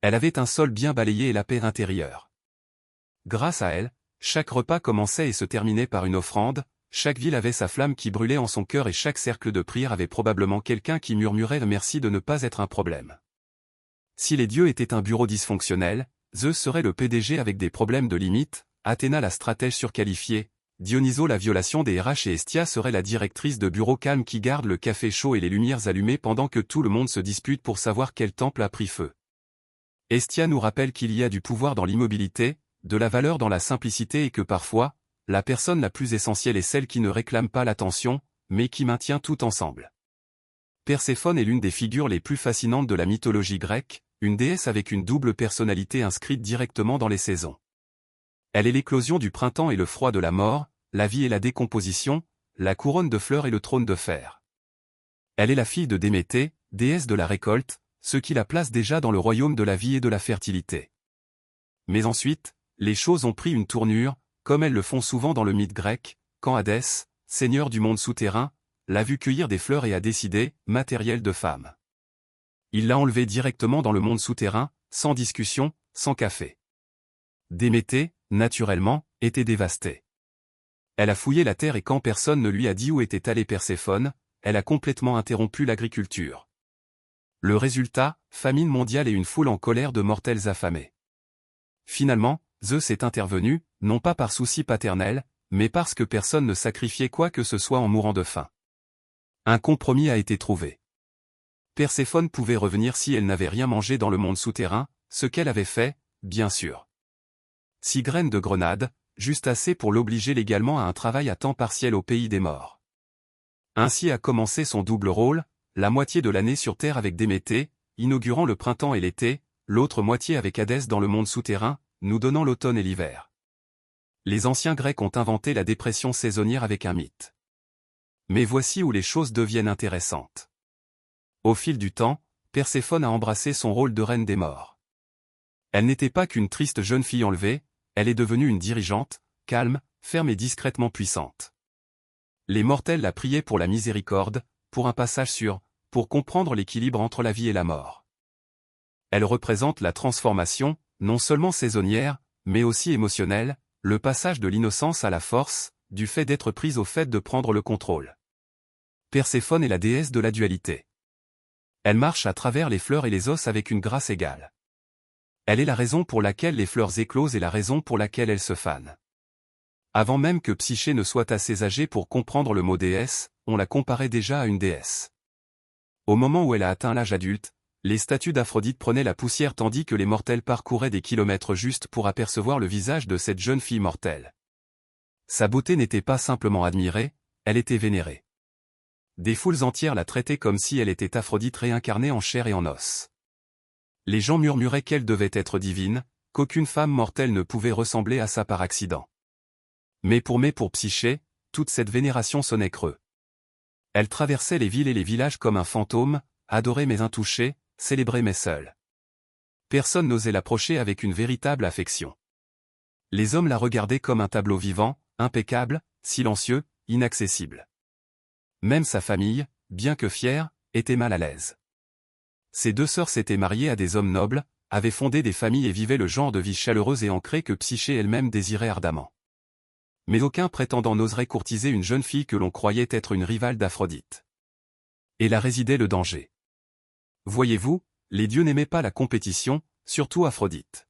Elle avait un sol bien balayé et la paix intérieure. Grâce à elle, chaque repas commençait et se terminait par une offrande, chaque ville avait sa flamme qui brûlait en son cœur et chaque cercle de prière avait probablement quelqu'un qui murmurait le merci de ne pas être un problème. Si les dieux étaient un bureau dysfonctionnel, Zeus serait le PDG avec des problèmes de limite, Athéna la stratège surqualifiée, Dionysos la violation des RH et Hestia serait la directrice de bureau calme qui garde le café chaud et les lumières allumées pendant que tout le monde se dispute pour savoir quel temple a pris feu. Hestia nous rappelle qu'il y a du pouvoir dans l'immobilité, de la valeur dans la simplicité et que parfois, la personne la plus essentielle est celle qui ne réclame pas l'attention, mais qui maintient tout ensemble. Perséphone est l'une des figures les plus fascinantes de la mythologie grecque, une déesse avec une double personnalité inscrite directement dans les saisons. Elle est l'éclosion du printemps et le froid de la mort, la vie et la décomposition, la couronne de fleurs et le trône de fer. Elle est la fille de Déméter, déesse de la récolte, ce qui la place déjà dans le royaume de la vie et de la fertilité. Mais ensuite, les choses ont pris une tournure, comme elles le font souvent dans le mythe grec, quand Hadès, seigneur du monde souterrain, l'a vu cueillir des fleurs et a décidé, matériel de femme. Il l'a enlevée directement dans le monde souterrain, sans discussion, sans café. Déméter, naturellement, était dévastée. Elle a fouillé la terre et quand personne ne lui a dit où était allée Perséphone, elle a complètement interrompu l'agriculture. Le résultat, famine mondiale et une foule en colère de mortels affamés. Finalement, Zeus est intervenu, non pas par souci paternel, mais parce que personne ne sacrifiait quoi que ce soit en mourant de faim. Un compromis a été trouvé. Perséphone pouvait revenir si elle n'avait rien mangé dans le monde souterrain, ce qu'elle avait fait, bien sûr. 6 graines de grenade, juste assez pour l'obliger légalement à un travail à temps partiel au pays des morts. Ainsi a commencé son double rôle, la moitié de l'année sur Terre avec Déméter, inaugurant le printemps et l'été, l'autre moitié avec Hadès dans le monde souterrain, nous donnant l'automne et l'hiver. Les anciens Grecs ont inventé la dépression saisonnière avec un mythe. Mais voici où les choses deviennent intéressantes. Au fil du temps, Perséphone a embrassé son rôle de reine des morts. Elle n'était pas qu'une triste jeune fille enlevée, elle est devenue une dirigeante, calme, ferme et discrètement puissante. Les mortels la priaient pour la miséricorde, pour un passage sûr, pour comprendre l'équilibre entre la vie et la mort. Elle représente la transformation, non seulement saisonnière, mais aussi émotionnelle, le passage de l'innocence à la force, du fait d'être prise au fait de prendre le contrôle. Perséphone est la déesse de la dualité. Elle marche à travers les fleurs et les os avec une grâce égale. Elle est la raison pour laquelle les fleurs éclosent et la raison pour laquelle elles se fanent. Avant même que Psyché ne soit assez âgée pour comprendre le mot déesse, on la comparait déjà à une déesse. Au moment où elle a atteint l'âge adulte, les statues d'Aphrodite prenaient la poussière tandis que les mortels parcouraient des kilomètres juste pour apercevoir le visage de cette jeune fille mortelle. Sa beauté n'était pas simplement admirée, elle était vénérée. Des foules entières la traitaient comme si elle était Aphrodite réincarnée en chair et en os. Les gens murmuraient qu'elle devait être divine, qu'aucune femme mortelle ne pouvait ressembler à ça par accident. Mais pour Psyché, toute cette vénération sonnait creux. Elle traversait les villes et les villages comme un fantôme, adorée mais intouchée, célébrée mais seule. Personne n'osait l'approcher avec une véritable affection. Les hommes la regardaient comme un tableau vivant, impeccable, silencieux, inaccessible. Même sa famille, bien que fière, était mal à l'aise. Ses 2 sœurs s'étaient mariées à des hommes nobles, avaient fondé des familles et vivaient le genre de vie chaleureuse et ancrée que Psyché elle-même désirait ardemment. Mais aucun prétendant n'oserait courtiser une jeune fille que l'on croyait être une rivale d'Aphrodite. Et là résidait le danger. Voyez-vous, les dieux n'aimaient pas la compétition, surtout Aphrodite.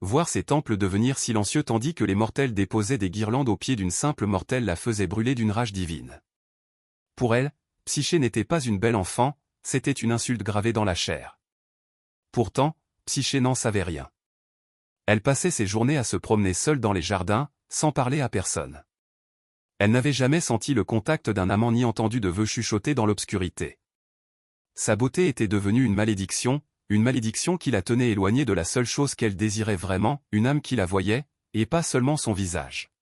Voir ses temples devenir silencieux tandis que les mortels déposaient des guirlandes aux pieds d'une simple mortelle la faisait brûler d'une rage divine. Pour elle, Psyché n'était pas une belle enfant, c'était une insulte gravée dans la chair. Pourtant, Psyché n'en savait rien. Elle passait ses journées à se promener seule dans les jardins, sans parler à personne. Elle n'avait jamais senti le contact d'un amant ni entendu de vœux chuchotés dans l'obscurité. Sa beauté était devenue une malédiction qui la tenait éloignée de la seule chose qu'elle désirait vraiment, une âme qui la voyait, et pas seulement son visage.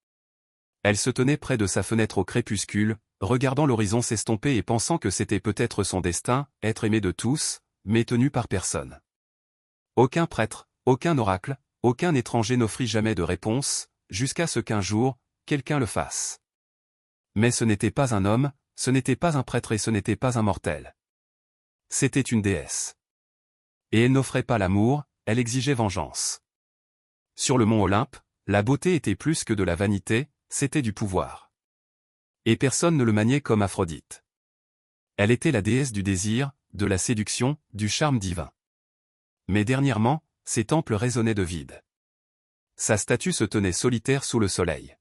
Elle se tenait près de sa fenêtre au crépuscule, regardant l'horizon s'estomper et pensant que c'était peut-être son destin, être aimée de tous, mais tenue par personne. Aucun prêtre, aucun oracle, aucun étranger n'offrit jamais de réponse, jusqu'à ce qu'un jour, quelqu'un le fasse. Mais ce n'était pas un homme, ce n'était pas un prêtre et ce n'était pas un mortel. C'était une déesse. Et elle n'offrait pas l'amour, elle exigeait vengeance. Sur le mont Olympe, la beauté était plus que de la vanité, c'était du pouvoir. Et personne ne le maniait comme Aphrodite. Elle était la déesse du désir, de la séduction, du charme divin. Mais dernièrement, ses temples résonnaient de vide. Sa statue se tenait solitaire sous le soleil.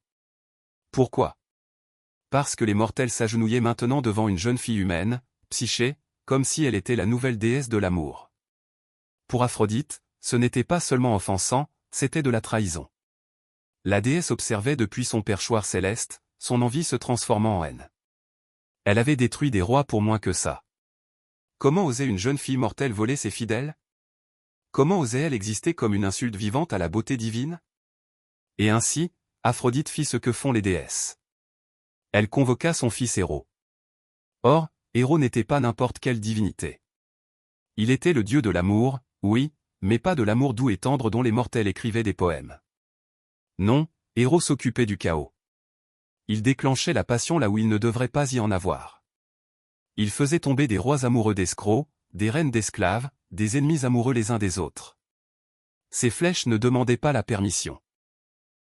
Pourquoi? Parce que les mortels s'agenouillaient maintenant devant une jeune fille humaine, Psyché, comme si elle était la nouvelle déesse de l'amour. Pour Aphrodite, ce n'était pas seulement offensant, c'était de la trahison. La déesse observait depuis son perchoir céleste, son envie se transformant en haine. Elle avait détruit des rois pour moins que ça. Comment osait une jeune fille mortelle voler ses fidèles? Comment osait-elle exister comme une insulte vivante à la beauté divine? Et ainsi, Aphrodite fit ce que font les déesses. Elle convoqua son fils Héros. Or, Héros n'était pas n'importe quelle divinité. Il était le dieu de l'amour, oui, mais pas de l'amour doux et tendre dont les mortels écrivaient des poèmes. Non, Héros s'occupait du chaos. Il déclenchait la passion là où il ne devrait pas y en avoir. Il faisait tomber des rois amoureux d'escrocs, des reines d'esclaves, des ennemis amoureux les uns des autres. Ses flèches ne demandaient pas la permission.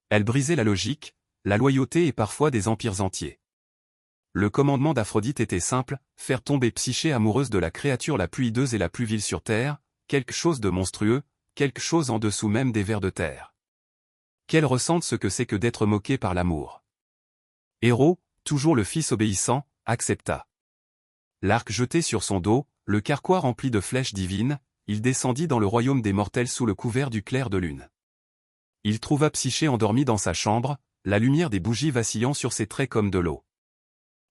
Elles brisaient la logique, la loyauté et parfois des empires entiers. Le commandement d'Aphrodite était simple, faire tomber Psyché amoureuse de la créature la plus hideuse et la plus vile sur terre, quelque chose de monstrueux, quelque chose en dessous même des vers de terre. Qu'elle ressente ce que c'est que d'être moquée par l'amour. Héros, toujours le fils obéissant, accepta. L'arc jeté sur son dos, le carquois rempli de flèches divines, il descendit dans le royaume des mortels sous le couvert du clair de lune. Il trouva Psyché endormie dans sa chambre, la lumière des bougies vacillant sur ses traits comme de l'eau.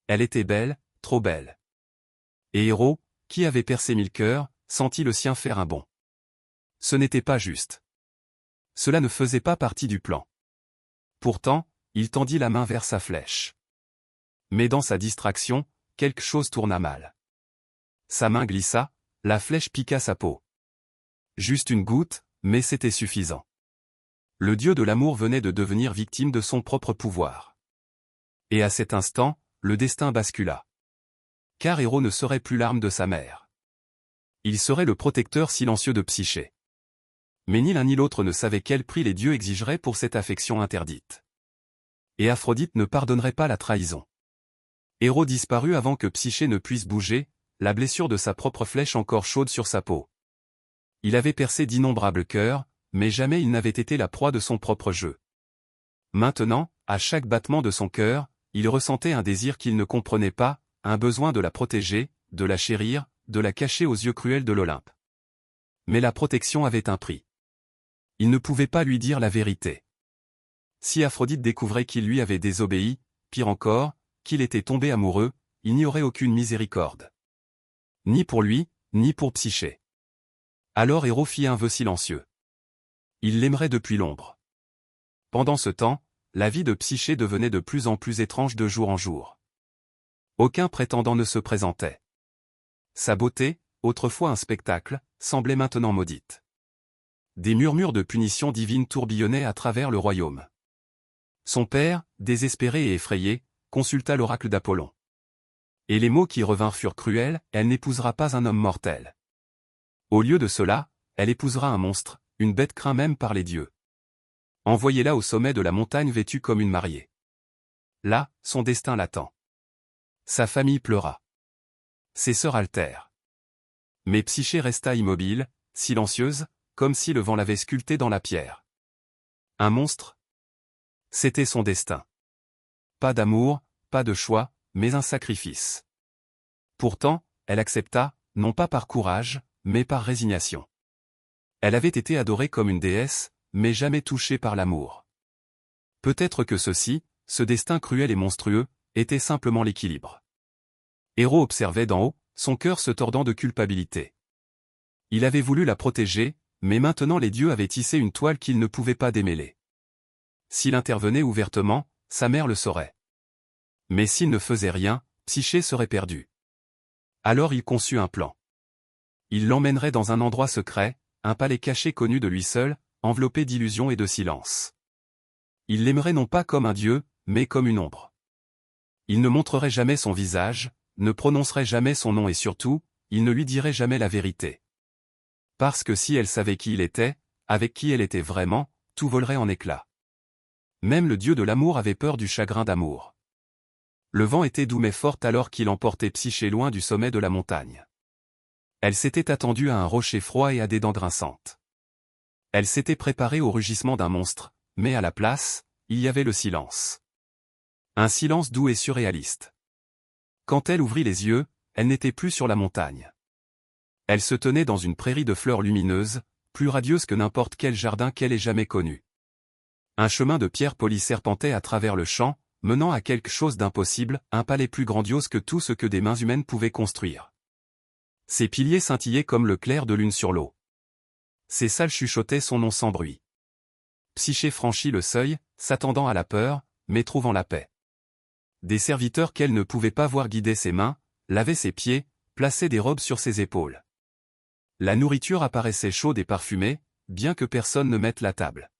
Elle était belle, trop belle. Et Héros, qui avait percé 1000 cœurs, sentit le sien faire un bond. Ce n'était pas juste. Cela ne faisait pas partie du plan. Pourtant, il tendit la main vers sa flèche. Mais dans sa distraction, quelque chose tourna mal. Sa main glissa, la flèche piqua sa peau. Juste une goutte, mais c'était suffisant. Le dieu de l'amour venait de devenir victime de son propre pouvoir. Et à cet instant, le destin bascula. Car Héros ne serait plus l'arme de sa mère. Il serait le protecteur silencieux de Psyché. Mais ni l'un ni l'autre ne savait quel prix les dieux exigeraient pour cette affection interdite. Et Aphrodite ne pardonnerait pas la trahison. Héros disparut avant que Psyché ne puisse bouger, la blessure de sa propre flèche encore chaude sur sa peau. Il avait percé d'innombrables cœurs, mais jamais il n'avait été la proie de son propre jeu. Maintenant, à chaque battement de son cœur, il ressentait un désir qu'il ne comprenait pas, un besoin de la protéger, de la chérir, de la cacher aux yeux cruels de l'Olympe. Mais la protection avait un prix. Il ne pouvait pas lui dire la vérité. Si Aphrodite découvrait qu'il lui avait désobéi, pire encore, qu'il était tombé amoureux, il n'y aurait aucune miséricorde. Ni pour lui, ni pour Psyché. Alors Héros fit un vœu silencieux. Il l'aimerait depuis l'ombre. Pendant ce temps, la vie de Psyché devenait de plus en plus étrange de jour en jour. Aucun prétendant ne se présentait. Sa beauté, autrefois un spectacle, semblait maintenant maudite. Des murmures de punition divine tourbillonnaient à travers le royaume. Son père, désespéré et effrayé, consulta l'oracle d'Apollon. Et les mots qui revinrent furent cruels, elle n'épousera pas un homme mortel. Au lieu de cela, elle épousera un monstre, une bête craint même par les dieux. Envoyez-la au sommet de la montagne vêtue comme une mariée. Là, son destin l'attend. Sa famille pleura. Ses sœurs altèrent. Mais Psyché resta immobile, silencieuse, comme si le vent l'avait sculptée dans la pierre. Un monstre? C'était son destin. Pas d'amour, pas de choix, mais un sacrifice. Pourtant, elle accepta, non pas par courage, mais par résignation. Elle avait été adorée comme une déesse, mais jamais touchée par l'amour. Peut-être que ceci, ce destin cruel et monstrueux, était simplement l'équilibre. Héro observait d'en haut, son cœur se tordant de culpabilité. Il avait voulu la protéger, mais maintenant les dieux avaient tissé une toile qu'il ne pouvait pas démêler. S'il intervenait ouvertement, sa mère le saurait. Mais s'il ne faisait rien, Psyché serait perdue. Alors il conçut un plan. Il l'emmènerait dans un endroit secret, un palais caché connu de lui seul, enveloppé d'illusions et de silence. Il l'aimerait non pas comme un dieu, mais comme une ombre. Il ne montrerait jamais son visage, ne prononcerait jamais son nom et surtout, il ne lui dirait jamais la vérité. Parce que si elle savait qui il était, avec qui elle était vraiment, tout volerait en éclats. Même le dieu de l'amour avait peur du chagrin d'amour. Le vent était doux mais fort alors qu'il emportait Psyché loin du sommet de la montagne. Elle s'était attendue à un rocher froid et à des dents grinçantes. Elle s'était préparée au rugissement d'un monstre, mais à la place, il y avait le silence. Un silence doux et surréaliste. Quand elle ouvrit les yeux, elle n'était plus sur la montagne. Elle se tenait dans une prairie de fleurs lumineuses, plus radieuse que n'importe quel jardin qu'elle ait jamais connu. Un chemin de pierre polie serpentait à travers le champ, menant à quelque chose d'impossible, un palais plus grandiose que tout ce que des mains humaines pouvaient construire. Ses piliers scintillaient comme le clair de lune sur l'eau. Ses salles chuchotaient son nom sans bruit. Psyché franchit le seuil, s'attendant à la peur, mais trouvant la paix. Des serviteurs qu'elle ne pouvait pas voir guidaient ses mains, lavaient ses pieds, plaçaient des robes sur ses épaules. La nourriture apparaissait chaude et parfumée, bien que personne ne mette la table.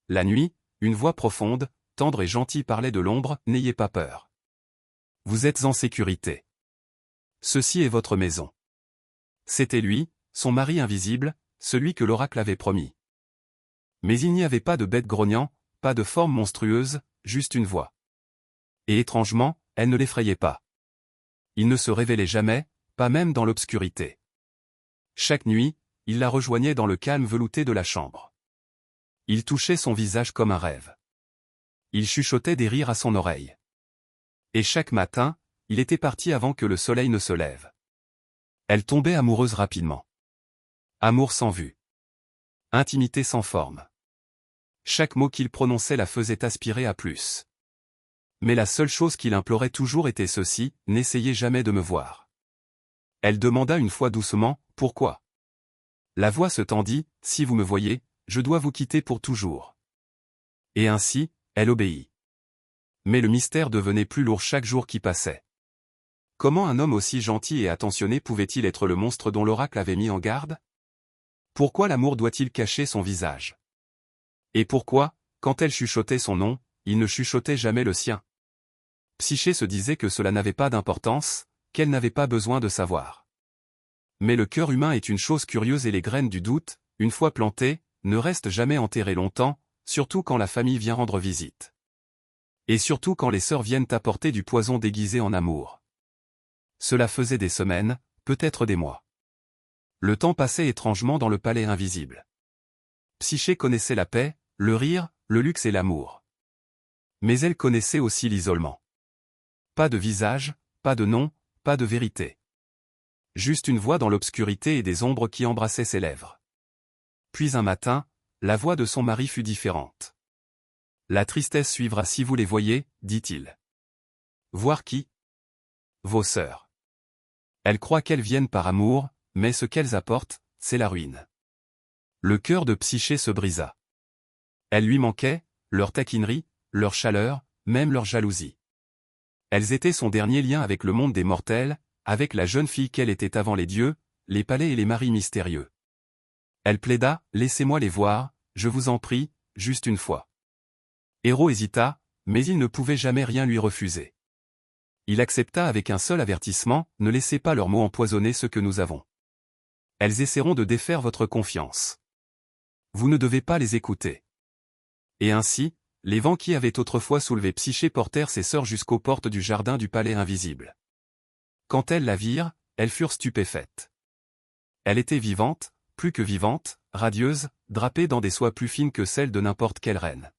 La nuit, une voix profonde, tendre et gentille parlait de l'ombre, « N'ayez pas peur. Vous êtes en sécurité. Ceci est votre maison. » C'était lui, son mari invisible, celui que l'oracle avait promis. Mais il n'y avait pas de bête grognant, pas de forme monstrueuse, juste une voix. Et étrangement, elle ne l'effrayait pas. Il ne se révélait jamais, pas même dans l'obscurité. Chaque nuit, il la rejoignait dans le calme velouté de la chambre. Il touchait son visage comme un rêve. Il chuchotait des rires à son oreille. Et chaque matin, il était parti avant que le soleil ne se lève. Elle tombait amoureuse rapidement. Amour sans vue. Intimité sans forme. Chaque mot qu'il prononçait la faisait aspirer à plus. Mais la seule chose qu'il implorait toujours était ceci, « N'essayez jamais de me voir. » Elle demanda une fois doucement, « Pourquoi ?» La voix se tendit, « Si vous me voyez, je dois vous quitter pour toujours. » Et ainsi, elle obéit. Mais le mystère devenait plus lourd chaque jour qui passait. Comment un homme aussi gentil et attentionné pouvait-il être le monstre dont l'oracle avait mis en garde? Pourquoi l'amour doit-il cacher son visage? Et pourquoi, quand elle chuchotait son nom, il ne chuchotait jamais le sien? Psyché se disait que cela n'avait pas d'importance, qu'elle n'avait pas besoin de savoir. Mais le cœur humain est une chose curieuse et les graines du doute, une fois plantées, ne restent jamais enterrées longtemps, surtout quand la famille vient rendre visite. Et surtout quand les sœurs viennent apporter du poison déguisé en amour. Cela faisait des semaines, peut-être des mois. Le temps passait étrangement dans le palais invisible. Psyché connaissait la paix, le rire, le luxe et l'amour. Mais elle connaissait aussi l'isolement. Pas de visage, pas de nom, pas de vérité. Juste une voix dans l'obscurité et des ombres qui embrassaient ses lèvres. Puis un matin, la voix de son mari fut différente. La tristesse suivra si vous les voyez, dit-il. Voir qui? Vos sœurs. Elles croient qu'elles viennent par amour, mais ce qu'elles apportent, c'est la ruine. Le cœur de Psyché se brisa. Elles lui manquaient, leur taquinerie, leur chaleur, même leur jalousie. Elles étaient son dernier lien avec le monde des mortels, avec la jeune fille qu'elle était avant les dieux, les palais et les maris mystérieux. Elle plaida, « Laissez-moi les voir, je vous en prie, juste une fois. » Héro hésita, mais il ne pouvait jamais rien lui refuser. Il accepta avec un seul avertissement, « Ne laissez pas leurs mots empoisonner ce que nous avons. Elles essaieront de défaire votre confiance. Vous ne devez pas les écouter. » Et ainsi, les vents qui avaient autrefois soulevé Psyché portèrent ses sœurs jusqu'aux portes du jardin du palais invisible. Quand elles la virent, elles furent stupéfaites. Elle était vivante, plus que vivante, radieuse, drapée dans des soies plus fines que celles de n'importe quelle reine.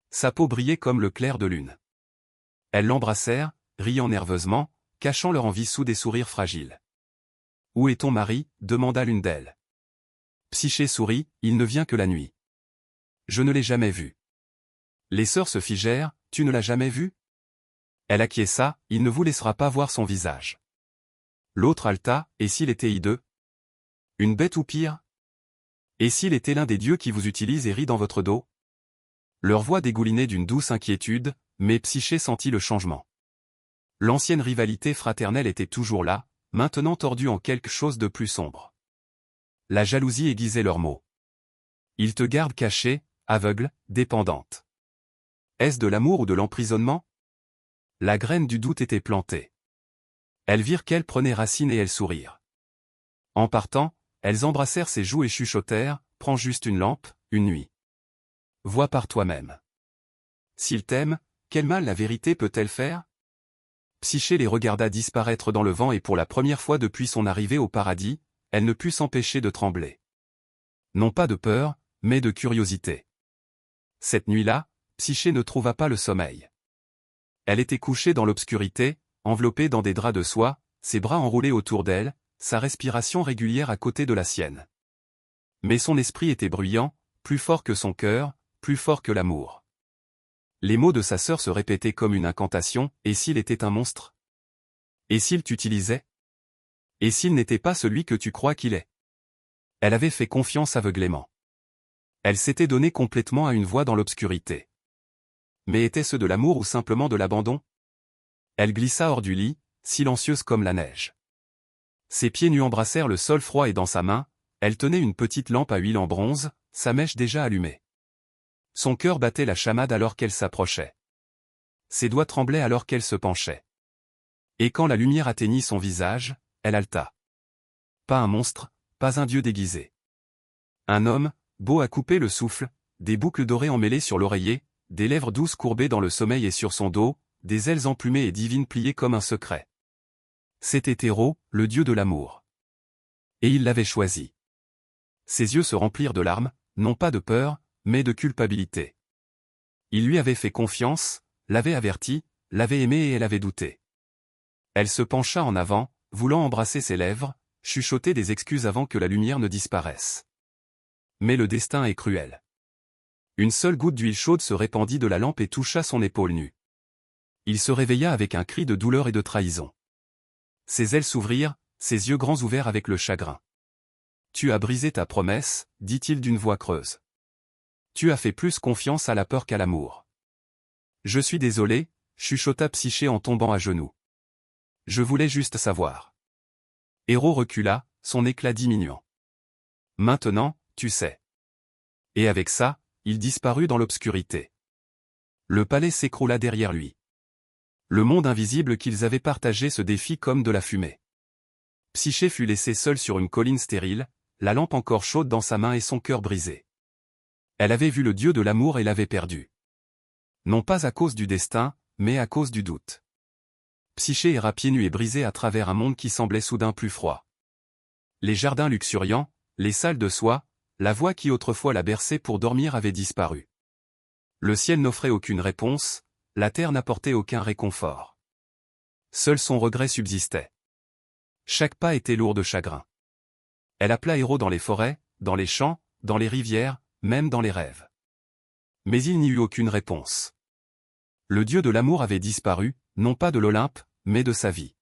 Sa peau brillait comme le clair de lune. Elles l'embrassèrent, riant nerveusement, cachant leur envie sous des sourires fragiles. « Où est ton mari » demanda l'une d'elles. Psyché sourit, « Il ne vient que la nuit. Je ne l'ai jamais vu. » Les sœurs se figèrent, tu ne l'as jamais vu? Elle acquiesça, il ne vous laissera pas voir son visage. L'autre haleta, et s'il était hideux? Une bête ou pire? Et s'il était l'un des dieux qui vous utilise et rit dans votre dos? Leur voix dégoulinait d'une douce inquiétude, mais Psyché sentit le changement. L'ancienne rivalité fraternelle était toujours là, maintenant tordue en quelque chose de plus sombre. La jalousie aiguisait leurs mots. Ils te gardent cachée, aveugle, dépendante. Est-ce de l'amour ou de l'emprisonnement? La graine du doute était plantée. Elles virent qu'elle prenait racine et elles sourirent. En partant, elles embrassèrent ses joues et chuchotèrent, prends juste une lampe, une nuit. Vois par toi-même. S'il t'aime, quel mal la vérité peut-elle faire? Psyché les regarda disparaître dans le vent et pour la première fois depuis son arrivée au paradis, elle ne put s'empêcher de trembler. Non pas de peur, mais de curiosité. Cette nuit-là, Psyché ne trouva pas le sommeil. Elle était couchée dans l'obscurité, enveloppée dans des draps de soie, ses bras enroulés autour d'elle, sa respiration régulière à côté de la sienne. Mais son esprit était bruyant, plus fort que son cœur, plus fort que l'amour. Les mots de sa sœur se répétaient comme une incantation, et s'il était un monstre? Et s'il t'utilisait? Et s'il n'était pas celui que tu crois qu'il est? Elle avait fait confiance aveuglément. Elle s'était donnée complètement à une voix dans l'obscurité. Mais était-ce de l'amour ou simplement de l'abandon? Elle glissa hors du lit, silencieuse comme la neige. Ses pieds nus embrassèrent le sol froid et dans sa main, elle tenait une petite lampe à huile en bronze, sa mèche déjà allumée. Son cœur battait la chamade alors qu'elle s'approchait. Ses doigts tremblaient alors qu'elle se penchait. Et quand la lumière atteignit son visage, elle haleta. Pas un monstre, pas un dieu déguisé. Un homme, beau à couper le souffle, des boucles dorées emmêlées sur l'oreiller, des lèvres douces courbées dans le sommeil et sur son dos, des ailes emplumées et divines pliées comme un secret. C'était Héros, le dieu de l'amour. Et il l'avait choisi. Ses yeux se remplirent de larmes, non pas de peur, mais de culpabilité. Il lui avait fait confiance, l'avait averti, l'avait aimé et elle avait douté. Elle se pencha en avant, voulant embrasser ses lèvres, chuchoter des excuses avant que la lumière ne disparaisse. Mais le destin est cruel. Une seule goutte d'huile chaude se répandit de la lampe et toucha son épaule nue. Il se réveilla avec un cri de douleur et de trahison. Ses ailes s'ouvrirent, ses yeux grands ouverts avec le chagrin. « Tu as brisé ta promesse, dit-il d'une voix creuse. Tu as fait plus confiance à la peur qu'à l'amour. Je suis désolé, chuchota Psyché en tombant à genoux. Je voulais juste savoir. Héros recula, son éclat diminuant. Maintenant, tu sais. Et avec ça, il disparut dans l'obscurité. Le palais s'écroula derrière lui. Le monde invisible qu'ils avaient partagé se défit comme de la fumée. Psyché fut laissée seule sur une colline stérile, la lampe encore chaude dans sa main et son cœur brisé. Elle avait vu le dieu de l'amour et l'avait perdu. Non pas à cause du destin, mais à cause du doute. Psyché erra pieds nus et brisée à travers un monde qui semblait soudain plus froid. Les jardins luxuriants, les salles de soie, la voix qui autrefois la berçait pour dormir avait disparu. Le ciel n'offrait aucune réponse, la terre n'apportait aucun réconfort. Seul son regret subsistait. Chaque pas était lourd de chagrin. Elle appela Héros dans les forêts, dans les champs, dans les rivières, même dans les rêves. Mais il n'y eut aucune réponse. Le dieu de l'amour avait disparu, non pas de l'Olympe, mais de sa vie.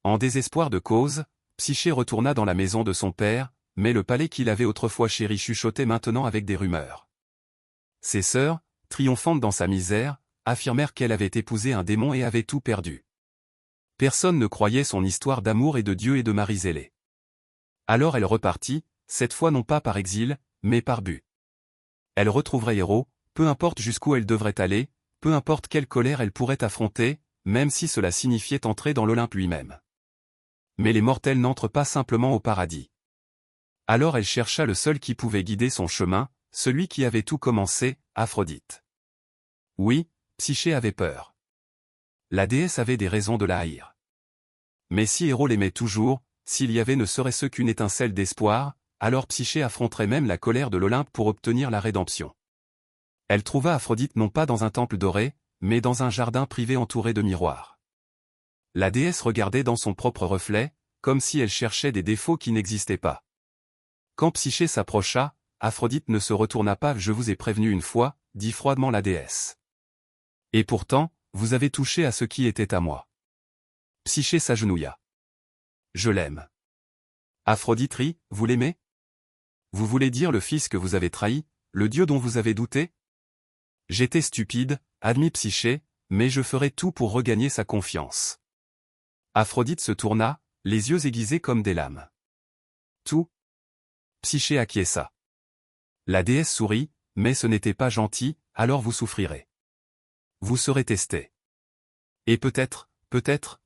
En désespoir de cause, Psyché retourna dans la maison de son père, mais le palais qu'il avait autrefois chéri chuchotait maintenant avec des rumeurs. Ses sœurs, triomphantes dans sa misère, affirmèrent qu'elle avait épousé un démon et avait tout perdu. Personne ne croyait son histoire d'amour et de Dieu et de mari zélé. Alors elle repartit, cette fois non pas par exil, mais par but. Elle retrouverait Héros, peu importe jusqu'où elle devrait aller, peu importe quelle colère elle pourrait affronter, même si cela signifiait entrer dans l'Olympe lui-même. Mais les mortels n'entrent pas simplement au paradis. Alors elle chercha le seul qui pouvait guider son chemin, celui qui avait tout commencé, Aphrodite. Oui, Psyché avait peur. La déesse avait des raisons de la haïr. Mais si Héros l'aimait toujours, s'il y avait ne serait-ce qu'une étincelle d'espoir, alors Psyché affronterait même la colère de l'Olympe pour obtenir la rédemption. Elle trouva Aphrodite non pas dans un temple doré, mais dans un jardin privé entouré de miroirs. La déesse regardait dans son propre reflet, comme si elle cherchait des défauts qui n'existaient pas. Quand Psyché s'approcha, Aphrodite ne se retourna pas. « Je vous ai prévenu une fois, dit froidement la déesse. Et pourtant, vous avez touché à ce qui était à moi. Psyché s'agenouilla. Je l'aime. Aphrodite rit, vous l'aimez? Vous voulez dire le fils que vous avez trahi, le dieu dont vous avez douté? J'étais stupide, admit Psyché, mais je ferai tout pour regagner sa confiance. Aphrodite se tourna, les yeux aiguisés comme des lames. Tout? Psyché acquiesça. La déesse sourit, mais ce n'était pas gentil, alors vous souffrirez. Vous serez testé. Et peut-être,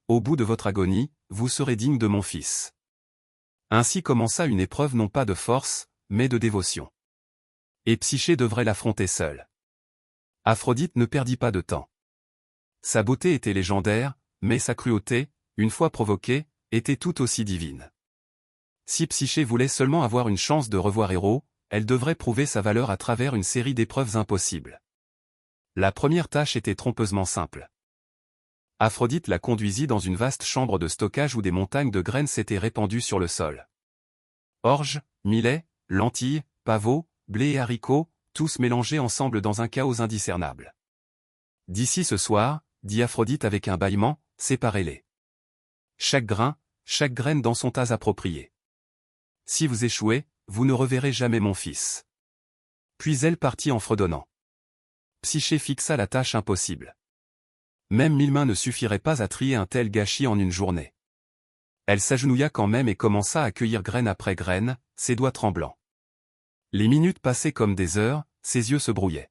au bout de votre agonie, vous serez digne de mon fils. Ainsi commença une épreuve non pas de force, mais de dévotion. Et Psyché devrait l'affronter seule. Aphrodite ne perdit pas de temps. Sa beauté était légendaire, mais sa cruauté, une fois provoquée, était tout aussi divine. Si Psyché voulait seulement avoir une chance de revoir Héros, elle devrait prouver sa valeur à travers une série d'épreuves impossibles. La première tâche était trompeusement simple. Aphrodite la conduisit dans une vaste chambre de stockage où des montagnes de graines s'étaient répandues sur le sol. Orge, millet, lentilles, pavots, blé et haricots, tous mélangés ensemble dans un chaos indiscernable. D'ici ce soir, dit Aphrodite avec un bâillement, séparez-les. Chaque grain, chaque graine dans son tas approprié. Si vous échouez, vous ne reverrez jamais mon fils. Puis elle partit en fredonnant. Psyché fixa la tâche impossible. Même 1000 mains ne suffiraient pas à trier un tel gâchis en une journée. Elle s'agenouilla quand même et commença à cueillir graine après graine, ses doigts tremblants. Les minutes passaient comme des heures, ses yeux se brouillaient.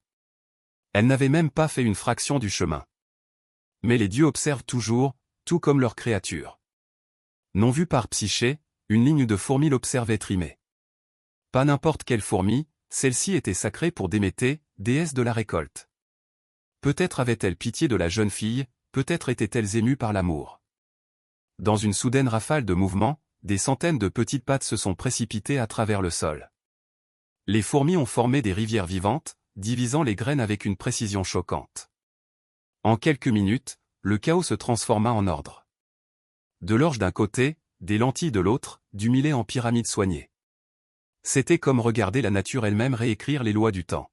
Elle n'avait même pas fait une fraction du chemin. Mais les dieux observent toujours, tout comme leurs créatures. Non vue par Psyché, une ligne de fourmis l'observait trimer. Pas n'importe quelle fourmi, celle-ci était sacrée pour Déméter, déesse de la récolte. Peut-être avait-elle pitié de la jeune fille, peut-être étaient-elles émues par l'amour. Dans une soudaine rafale de mouvements, des centaines de petites pattes se sont précipitées à travers le sol. Les fourmis ont formé des rivières vivantes, divisant les graines avec une précision choquante. En quelques minutes, le chaos se transforma en ordre. De l'orge d'un côté, des lentilles de l'autre, du millet en pyramide soignée. C'était comme regarder la nature elle-même réécrire les lois du temps.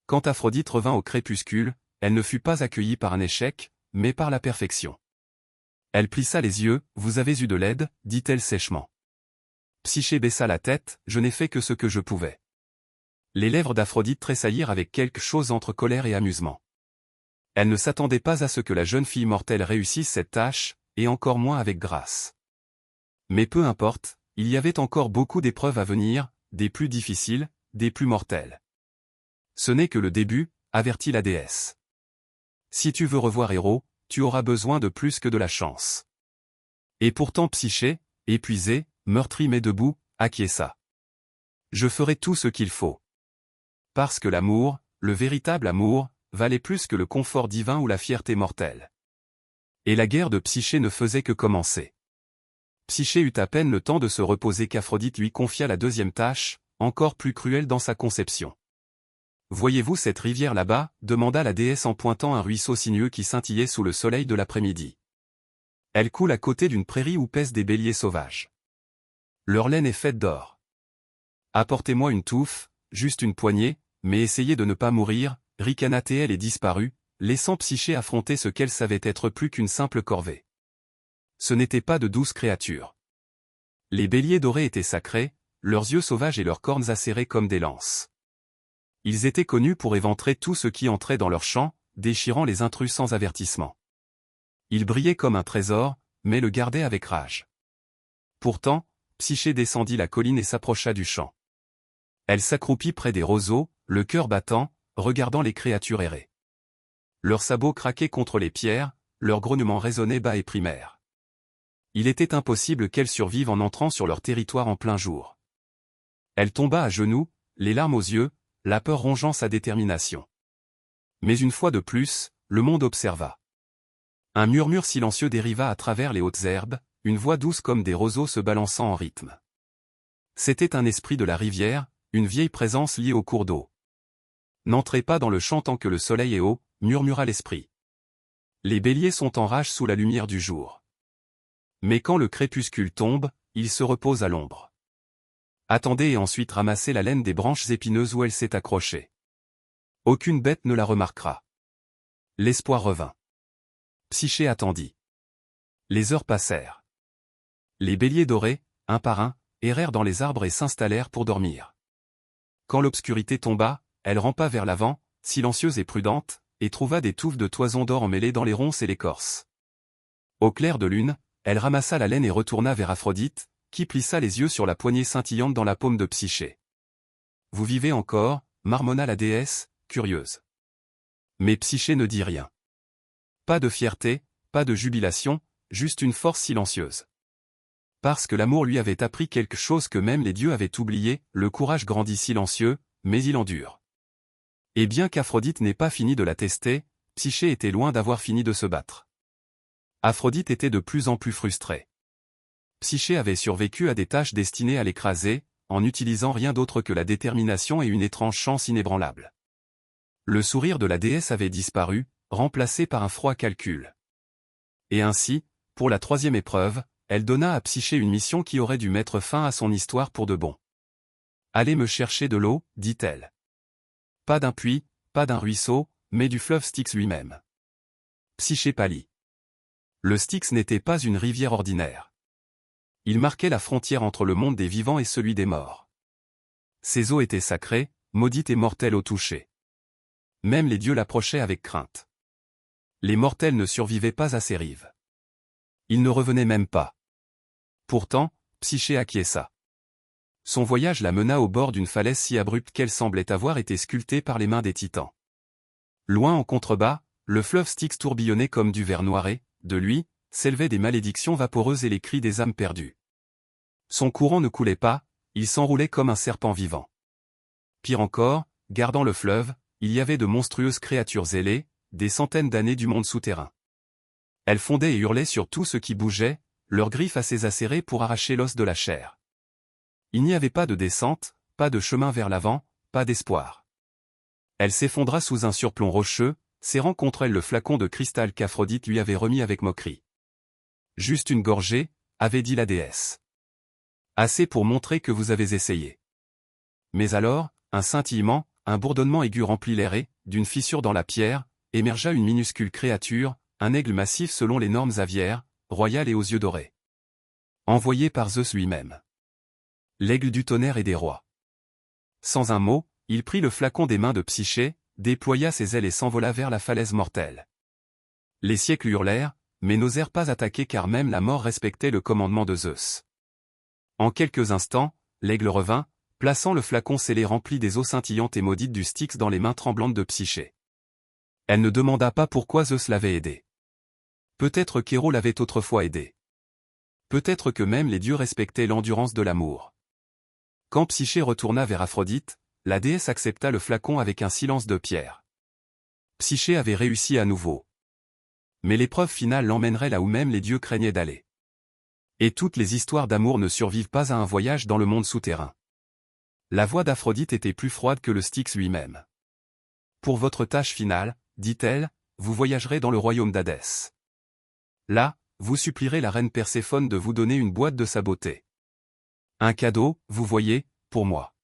Quand Aphrodite revint au crépuscule, elle ne fut pas accueillie par un échec, mais par la perfection. Elle plissa les yeux, vous avez eu de l'aide, dit-elle sèchement. Psyché baissa la tête, je n'ai fait que ce que je pouvais. Les lèvres d'Aphrodite tressaillirent avec quelque chose entre colère et amusement. Elle ne s'attendait pas à ce que la jeune fille mortelle réussisse cette tâche, et encore moins avec grâce. Mais peu importe, il y avait encore beaucoup d'épreuves à venir, des plus difficiles, des plus mortelles. Ce n'est que le début, avertit la déesse. Si tu veux revoir Héros, tu auras besoin de plus que de la chance. Et pourtant Psyché, épuisée, meurtrie mais debout, acquiesça. Je ferai tout ce qu'il faut. Parce que l'amour, le véritable amour, valait plus que le confort divin ou la fierté mortelle. Et la guerre de Psyché ne faisait que commencer. Psyché eut à peine le temps de se reposer qu'Aphrodite lui confia la deuxième tâche, encore plus cruelle dans sa conception. Voyez-vous cette rivière là-bas, demanda la déesse en pointant un ruisseau sinueux qui scintillait sous le soleil de l'après-midi. Elle coule à côté d'une prairie où paissent des béliers sauvages. Leur laine est faite d'or. Apportez-moi une touffe, juste une poignée, mais essayez de ne pas mourir, ricana-t-elle et disparut, laissant Psyché affronter ce qu'elle savait être plus qu'une simple corvée. Ce n'étaient pas de douces créatures. Les béliers dorés étaient sacrés, leurs yeux sauvages et leurs cornes acérées comme des lances. Ils étaient connus pour éventrer tout ce qui entrait dans leur champ, déchirant les intrus sans avertissement. Ils brillaient comme un trésor, mais le gardaient avec rage. Pourtant, Psyché descendit la colline et s'approcha du champ. Elle s'accroupit près des roseaux, le cœur battant, regardant les créatures errer. Leurs sabots craquaient contre les pierres, leurs grognements résonnaient bas et primaires. Il était impossible qu'elles survivent en entrant sur leur territoire en plein jour. Elle tomba à genoux, les larmes aux yeux, la peur rongeant sa détermination. Mais une fois de plus, le monde observa. Un murmure silencieux dériva à travers les hautes herbes, une voix douce comme des roseaux se balançant en rythme. C'était un esprit de la rivière, une vieille présence liée au cours d'eau. N'entrez pas dans le champ tant que le soleil est haut, murmura l'esprit. Les béliers sont en rage sous la lumière du jour. Mais quand le crépuscule tombe, ils se reposent à l'ombre. Attendez et ensuite ramassez la laine des branches épineuses où elle s'est accrochée. Aucune bête ne la remarquera. L'espoir revint. Psyché attendit. Les heures passèrent. Les béliers dorés, un par un, errèrent dans les arbres et s'installèrent pour dormir. Quand l'obscurité tomba, elle rampa vers l'avant, silencieuse et prudente, et trouva des touffes de toison d'or emmêlées dans les ronces et l'écorce. Au clair de lune, elle ramassa la laine et retourna vers Aphrodite, qui plissa les yeux sur la poignée scintillante dans la paume de Psyché. « Vous vivez encore » marmonna la déesse, curieuse. Mais Psyché ne dit rien. Pas de fierté, pas de jubilation, juste une force silencieuse. Parce que l'amour lui avait appris quelque chose que même les dieux avaient oublié, le courage grandit silencieux, mais il endure. Et bien qu'Aphrodite n'ait pas fini de la tester, Psyché était loin d'avoir fini de se battre. Aphrodite était de plus en plus frustrée. Psyché avait survécu à des tâches destinées à l'écraser, en n'utilisant rien d'autre que la détermination et une étrange chance inébranlable. Le sourire de la déesse avait disparu, remplacé par un froid calcul. Et ainsi, pour la troisième épreuve, elle donna à Psyché une mission qui aurait dû mettre fin à son histoire pour de bon. « Allez me chercher de l'eau, dit-elle. Pas d'un puits, pas d'un ruisseau, mais du fleuve Styx lui-même. » Psyché pâlit. Le Styx n'était pas une rivière ordinaire. Il marquait la frontière entre le monde des vivants et celui des morts. Ses eaux étaient sacrées, maudites et mortelles au toucher. Même les dieux l'approchaient avec crainte. Les mortels ne survivaient pas à ses rives. Ils ne revenaient même pas. Pourtant, Psyché acquiesça. Son voyage la mena au bord d'une falaise si abrupte qu'elle semblait avoir été sculptée par les mains des titans. Loin en contrebas, le fleuve Styx tourbillonnait comme du verre noiré, de lui, s'élevaient des malédictions vaporeuses et les cris des âmes perdues. Son courant ne coulait pas, il s'enroulait comme un serpent vivant. Pire encore, gardant le fleuve, il y avait de monstrueuses créatures ailées, des centaines d'années du monde souterrain. Elles fondaient et hurlaient sur tout ce qui bougeait, leurs griffes assez acérées pour arracher l'os de la chair. Il n'y avait pas de descente, pas de chemin vers l'avant, pas d'espoir. Elle s'effondra sous un surplomb rocheux, serrant contre elle le flacon de cristal qu'Aphrodite lui avait remis avec moquerie. « Juste une gorgée » avait dit la déesse. « Assez pour montrer que vous avez essayé. » Mais alors, un scintillement, un bourdonnement aigu remplit l'air et, d'une fissure dans la pierre, émergea une minuscule créature, un aigle massif selon les normes aviaires, royal et aux yeux dorés. Envoyé par Zeus lui-même. L'aigle du tonnerre et des rois. Sans un mot, il prit le flacon des mains de Psyché, déploya ses ailes et s'envola vers la falaise mortelle. Les siècles hurlèrent, mais n'osèrent pas attaquer car même la mort respectait le commandement de Zeus. En quelques instants, l'aigle revint, plaçant le flacon scellé rempli des eaux scintillantes et maudites du Styx dans les mains tremblantes de Psyché. Elle ne demanda pas pourquoi Zeus l'avait aidé. Peut-être qu'Héro l'avait autrefois aidé. Peut-être que même les dieux respectaient l'endurance de l'amour. Quand Psyché retourna vers Aphrodite, la déesse accepta le flacon avec un silence de pierre. Psyché avait réussi à nouveau. Mais l'épreuve finale l'emmènerait là où même les dieux craignaient d'aller. Et toutes les histoires d'amour ne survivent pas à un voyage dans le monde souterrain. La voix d'Aphrodite était plus froide que le Styx lui-même. Pour votre tâche finale, dit-elle, vous voyagerez dans le royaume d'Hadès. Là, vous supplierez la reine Perséphone de vous donner une boîte de sa beauté. Un cadeau, vous voyez, pour moi.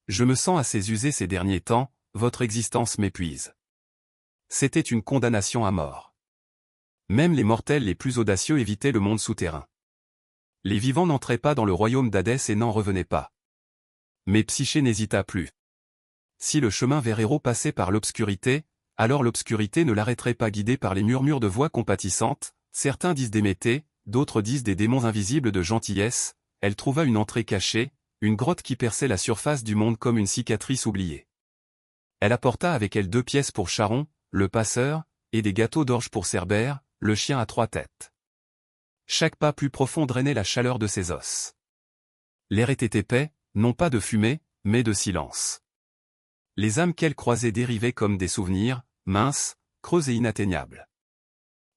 Je me sens assez usé ces derniers temps, votre existence m'épuise. C'était une condamnation à mort. Même les mortels les plus audacieux évitaient le monde souterrain. Les vivants n'entraient pas dans le royaume d'Hadès et n'en revenaient pas. Mais Psyché n'hésita plus. Si le chemin vers Héro passait par l'obscurité, alors l'obscurité ne l'arrêterait pas guidée par les murmures de voix compatissantes, certains disent des métés, d'autres disent des démons invisibles de gentillesse, elle trouva une entrée cachée, une grotte qui perçait la surface du monde comme une cicatrice oubliée. Elle apporta avec elle 2 pièces pour Charon, le passeur, et des gâteaux d'orge pour Cerbère, le chien à 3 têtes. Chaque pas plus profond drainait la chaleur de ses os. L'air était épais, non pas de fumée, mais de silence. Les âmes qu'elle croisait dérivaient comme des souvenirs, minces, creux et inatteignables.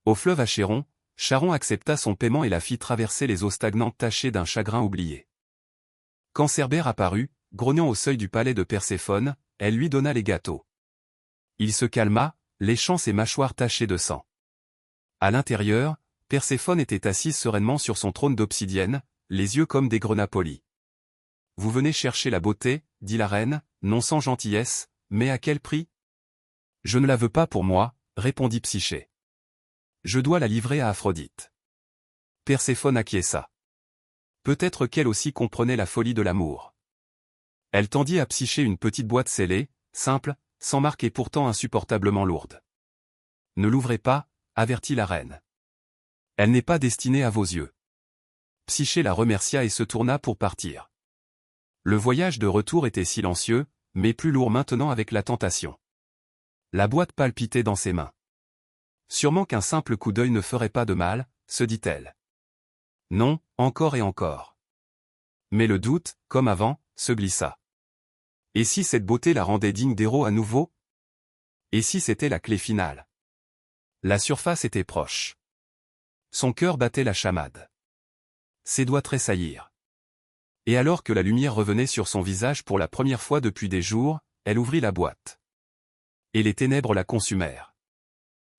Au fleuve Achéron, Charon accepta son paiement et la fit traverser les eaux stagnantes tachées d'un chagrin oublié. Quand Cerbère apparut, grognant au seuil du palais de Perséphone, elle lui donna les gâteaux. Il se calma, léchant ses mâchoires tachées de sang. À l'intérieur, Perséphone était assise sereinement sur son trône d'obsidienne, les yeux comme des grenats polis. « Vous venez chercher la beauté, dit la reine, non sans gentillesse, mais à quel prix ?» Je ne la veux pas pour moi, répondit Psyché. Je dois la livrer à Aphrodite. Perséphone acquiesça. Peut-être qu'elle aussi comprenait la folie de l'amour. Elle tendit à Psyché une petite boîte scellée, simple, sans marque et pourtant insupportablement lourde. Ne l'ouvrez pas, avertit la reine. Elle n'est pas destinée à vos yeux. Psyché la remercia et se tourna pour partir. Le voyage de retour était silencieux, mais plus lourd maintenant avec la tentation. La boîte palpitait dans ses mains. Sûrement qu'un simple coup d'œil ne ferait pas de mal, se dit-elle. Non, encore et encore. Mais le doute, comme avant, se glissa. Et si cette beauté la rendait digne d'héros à nouveau? Et si c'était la clé finale? La surface était proche. Son cœur battait la chamade. Ses doigts tressaillirent. Et alors que la lumière revenait sur son visage pour la première fois depuis des jours, elle ouvrit la boîte. Et les ténèbres la consumèrent.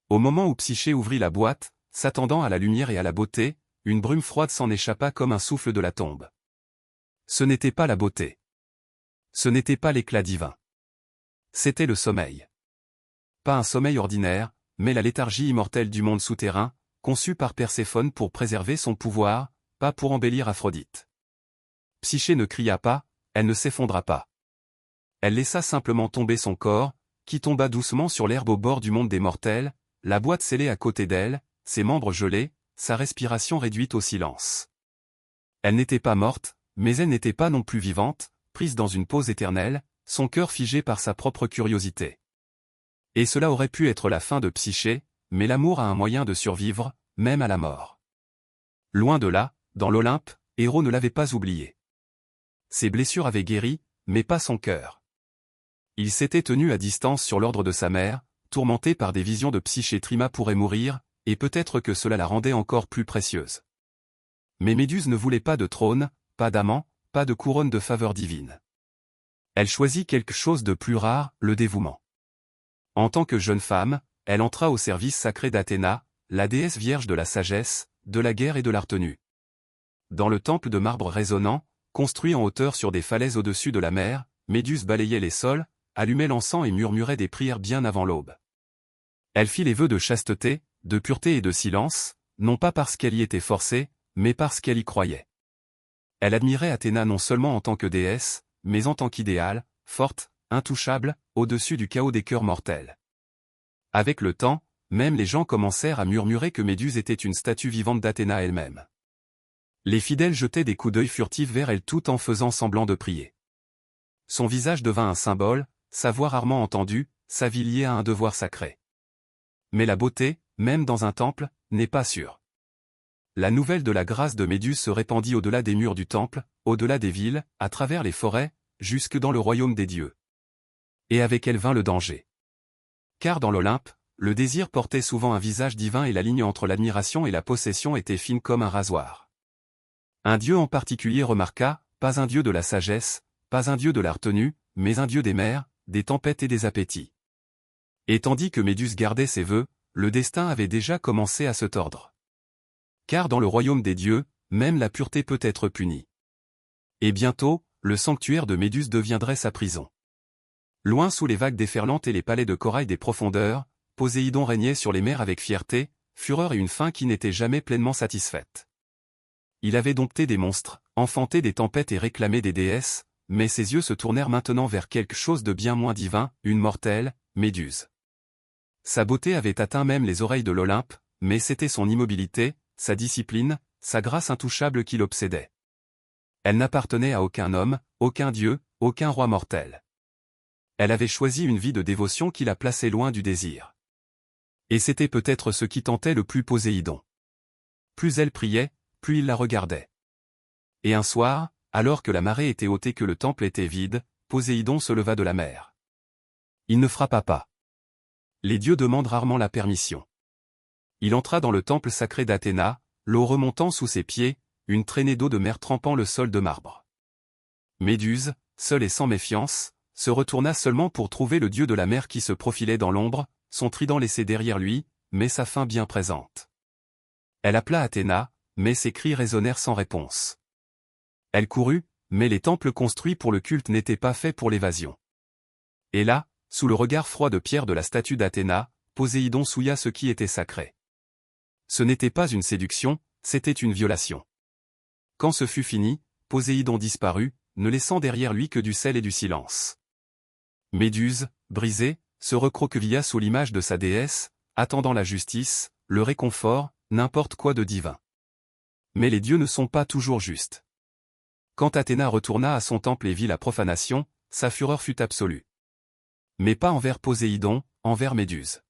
Au moment où Psyché ouvrit la boîte, s'attendant à la lumière et à la beauté, une brume froide s'en échappa comme un souffle de la tombe. Ce n'était pas la beauté. Ce n'était pas l'éclat divin. C'était le sommeil. Pas un sommeil ordinaire, mais la léthargie immortelle du monde souterrain, conçue par Perséphone pour préserver son pouvoir, pas pour embellir Aphrodite. Psyché ne cria pas, elle ne s'effondra pas. Elle laissa simplement tomber son corps, qui tomba doucement sur l'herbe au bord du monde des mortels, la boîte scellée à côté d'elle, ses membres gelés, sa respiration réduite au silence. Elle n'était pas morte, mais elle n'était pas non plus vivante, prise dans une pause éternelle, son cœur figé par sa propre curiosité. Et cela aurait pu être la fin de Psyché, mais l'amour a un moyen de survivre, même à la mort. Loin de là, dans l'Olympe, Héros ne l'avait pas oublié. Ses blessures avaient guéri, mais pas son cœur. Il s'était tenu à distance sur l'ordre de sa mère, tourmenté par des visions de Psyché. Trima pourrait mourir, et peut-être que cela la rendait encore plus précieuse. Mais Méduse ne voulait pas de trône, pas d'amant, pas de couronne de faveur divine. Elle choisit quelque chose de plus rare, le dévouement. En tant que jeune femme, elle entra au service sacré d'Athéna, la déesse vierge de la sagesse, de la guerre et de la retenue. Dans le temple de marbre résonnant, construit en hauteur sur des falaises au-dessus de la mer, Méduse balayait les sols, allumait l'encens et murmurait des prières bien avant l'aube. Elle fit les vœux de chasteté, de pureté et de silence, non pas parce qu'elle y était forcée, mais parce qu'elle y croyait. Elle admirait Athéna non seulement en tant que déesse, mais en tant qu'idéal, forte, intouchable, au-dessus du chaos des cœurs mortels. Avec le temps, même les gens commencèrent à murmurer que Méduse était une statue vivante d'Athéna elle-même. Les fidèles jetaient des coups d'œil furtifs vers elle tout en faisant semblant de prier. Son visage devint un symbole, sa voix rarement entendue, sa vie liée à un devoir sacré. Mais la beauté, même dans un temple, n'est pas sûre. La nouvelle de la grâce de Méduse se répandit au-delà des murs du temple, au-delà des villes, à travers les forêts, jusque dans le royaume des dieux. Et avec elle vint le danger. Car dans l'Olympe, le désir portait souvent un visage divin et la ligne entre l'admiration et la possession était fine comme un rasoir. Un dieu en particulier remarqua, pas un dieu de la sagesse, pas un dieu de la retenue, mais un dieu des mers, des tempêtes et des appétits. Et tandis que Méduse gardait ses vœux, le destin avait déjà commencé à se tordre. Car dans le royaume des dieux, même la pureté peut être punie. Et bientôt, le sanctuaire de Méduse deviendrait sa prison. Loin sous les vagues déferlantes et les palais de corail des profondeurs, Poséidon régnait sur les mers avec fierté, fureur et une faim qui n'était jamais pleinement satisfaite. Il avait dompté des monstres, enfanté des tempêtes et réclamé des déesses, mais ses yeux se tournèrent maintenant vers quelque chose de bien moins divin, une mortelle, Méduse. Sa beauté avait atteint même les oreilles de l'Olympe, mais c'était son immobilité, sa discipline, sa grâce intouchable qui l'obsédait. Elle n'appartenait à aucun homme, aucun dieu, aucun roi mortel. Elle avait choisi une vie de dévotion qui la plaçait loin du désir. Et c'était peut-être ce qui tentait le plus Poséidon. Plus elle priait, plus il la regardait. Et un soir, alors que la marée était haute et que le temple était vide, Poséidon se leva de la mer. Il ne frappa pas. Les dieux demandent rarement la permission. Il entra dans le temple sacré d'Athéna, l'eau remontant sous ses pieds, une traînée d'eau de mer trempant le sol de marbre. Méduse, seule et sans méfiance, se retourna seulement pour trouver le dieu de la mer qui se profilait dans l'ombre, son trident laissé derrière lui, mais sa faim bien présente. Elle appela Athéna, mais ses cris résonnèrent sans réponse. Elle courut, mais les temples construits pour le culte n'étaient pas faits pour l'évasion. Et là, Sous le regard froid de pierre de la statue d'Athéna, Poséidon souilla ce qui était sacré. Ce n'était pas une séduction, c'était une violation. Quand ce fut fini, Poséidon disparut, ne laissant derrière lui que du sel et du silence. Méduse, brisée, se recroquevilla sous l'image de sa déesse, attendant la justice, le réconfort, n'importe quoi de divin. Mais les dieux ne sont pas toujours justes. Quand Athéna retourna à son temple et vit la profanation, sa fureur fut absolue. Mais pas envers Poséidon, envers Méduse.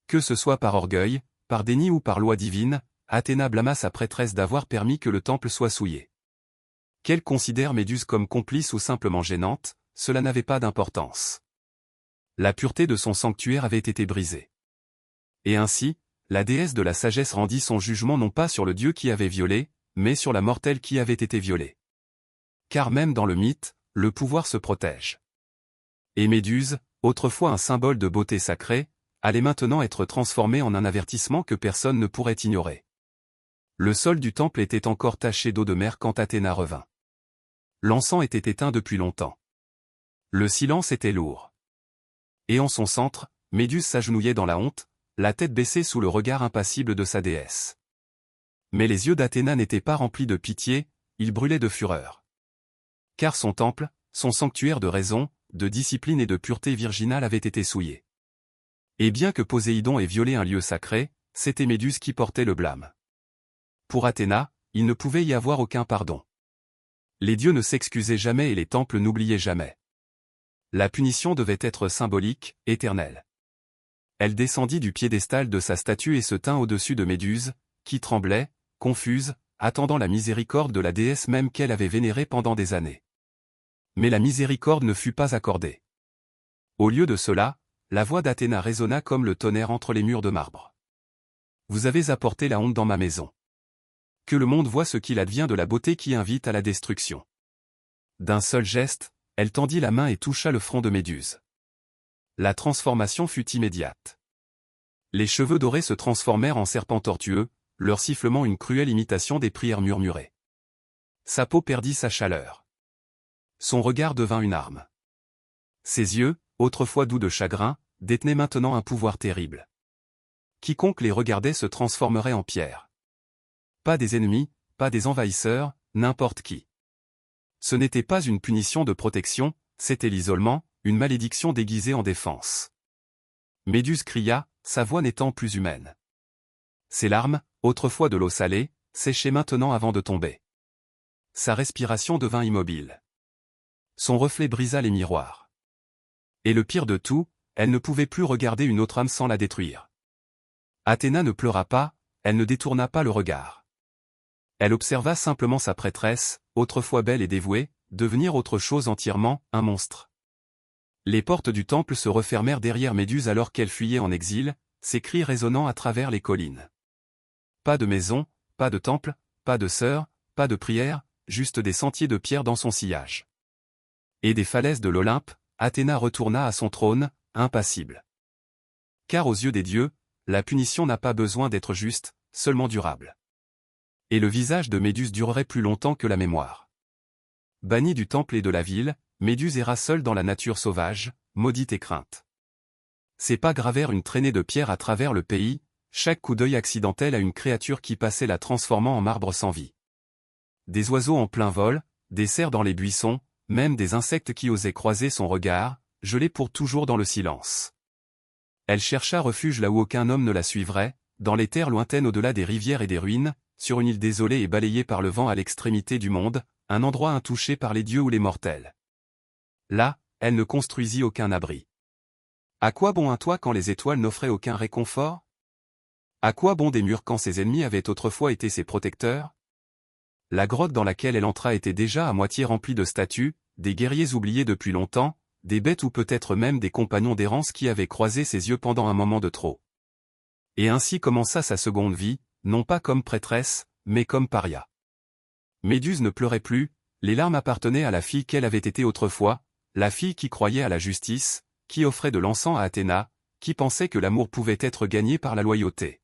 Que ce soit par orgueil, par déni ou par loi divine, Athéna blâma sa prêtresse d'avoir permis que le temple soit souillé. Qu'elle considère Méduse comme complice ou simplement gênante, cela n'avait pas d'importance. La pureté de son sanctuaire avait été brisée. Et ainsi, la déesse de la sagesse rendit son jugement non pas sur le dieu qui avait violé, mais sur la mortelle qui avait été violée. Car même dans le mythe, le pouvoir se protège. Et Méduse, autrefois un symbole de beauté sacrée, allait maintenant être transformée en un avertissement que personne ne pourrait ignorer. Le sol du temple était encore taché d'eau de mer quand Athéna revint. L'encens était éteint depuis longtemps. Le silence était lourd. Et en son centre, Méduse s'agenouillait dans la honte, la tête baissée sous le regard impassible de sa déesse. Mais les yeux d'Athéna n'étaient pas remplis de pitié, ils brûlaient de fureur. Car son temple, son sanctuaire de raison, de discipline et de pureté virginale avait été souillé. Et bien que Poséidon ait violé un lieu sacré, c'était Méduse qui portait le blâme. Pour Athéna, il ne pouvait y avoir aucun pardon. Les dieux ne s'excusaient jamais et les temples n'oubliaient jamais. La punition devait être symbolique, éternelle. Elle descendit du piédestal de sa statue et se tint au-dessus de Méduse, qui tremblait, confuse, attendant la miséricorde de la déesse même qu'elle avait vénérée pendant des années. Mais la miséricorde ne fut pas accordée. Au lieu de cela, la voix d'Athéna résonna comme le tonnerre entre les murs de marbre. Vous avez apporté la honte dans ma maison. Que le monde voie ce qu'il advient de la beauté qui invite à la destruction. D'un seul geste, elle tendit la main et toucha le front de Méduse. La transformation fut immédiate. Les cheveux dorés se transformèrent en serpents tortueux, leur sifflement une cruelle imitation des prières murmurées. Sa peau perdit sa chaleur. Son regard devint une arme. Ses yeux, autrefois doux de chagrin, détenaient maintenant un pouvoir terrible. Quiconque les regardait se transformerait en pierre. Pas des ennemis, pas des envahisseurs, n'importe qui. Ce n'était pas une punition de protection, c'était l'isolement, une malédiction déguisée en défense. Méduse cria, sa voix n'étant plus humaine. Ses larmes, autrefois de l'eau salée, séchaient maintenant avant de tomber. Sa respiration devint immobile. Son reflet brisa les miroirs. Et le pire de tout, elle ne pouvait plus regarder une autre âme sans la détruire. Athéna ne pleura pas, elle ne détourna pas le regard. Elle observa simplement sa prêtresse, autrefois belle et dévouée, devenir autre chose entièrement, un monstre. Les portes du temple se refermèrent derrière Méduse alors qu'elle fuyait en exil, ses cris résonnant à travers les collines. Pas de maison, pas de temple, pas de sœurs, pas de prières, juste des sentiers de pierre dans son sillage. Et des falaises de l'Olympe, Athéna retourna à son trône, impassible. Car aux yeux des dieux, la punition n'a pas besoin d'être juste, seulement durable. Et le visage de Méduse durerait plus longtemps que la mémoire. Bannie du temple et de la ville, Méduse erra seule dans la nature sauvage, maudite et crainte. Ses pas gravèrent une traînée de pierres à travers le pays, chaque coup d'œil accidentel à une créature qui passait la transformant en marbre sans vie. Des oiseaux en plein vol, des cerfs dans les buissons, même des insectes qui osaient croiser son regard, gelés pour toujours dans le silence. Elle chercha refuge là où aucun homme ne la suivrait, dans les terres lointaines au-delà des rivières et des ruines, sur une île désolée et balayée par le vent à l'extrémité du monde, un endroit intouché par les dieux ou les mortels. Là, elle ne construisit aucun abri. À quoi bon un toit quand les étoiles n'offraient aucun réconfort? À quoi bon des murs quand ses ennemis avaient autrefois été ses protecteurs? La grotte dans laquelle elle entra était déjà à moitié remplie de statues, des guerriers oubliés depuis longtemps, des bêtes ou peut-être même des compagnons d'errance qui avaient croisé ses yeux pendant un moment de trop. Et ainsi commença sa seconde vie, non pas comme prêtresse, mais comme paria. Méduse ne pleurait plus, les larmes appartenaient à la fille qu'elle avait été autrefois, la fille qui croyait à la justice, qui offrait de l'encens à Athéna, qui pensait que l'amour pouvait être gagné par la loyauté.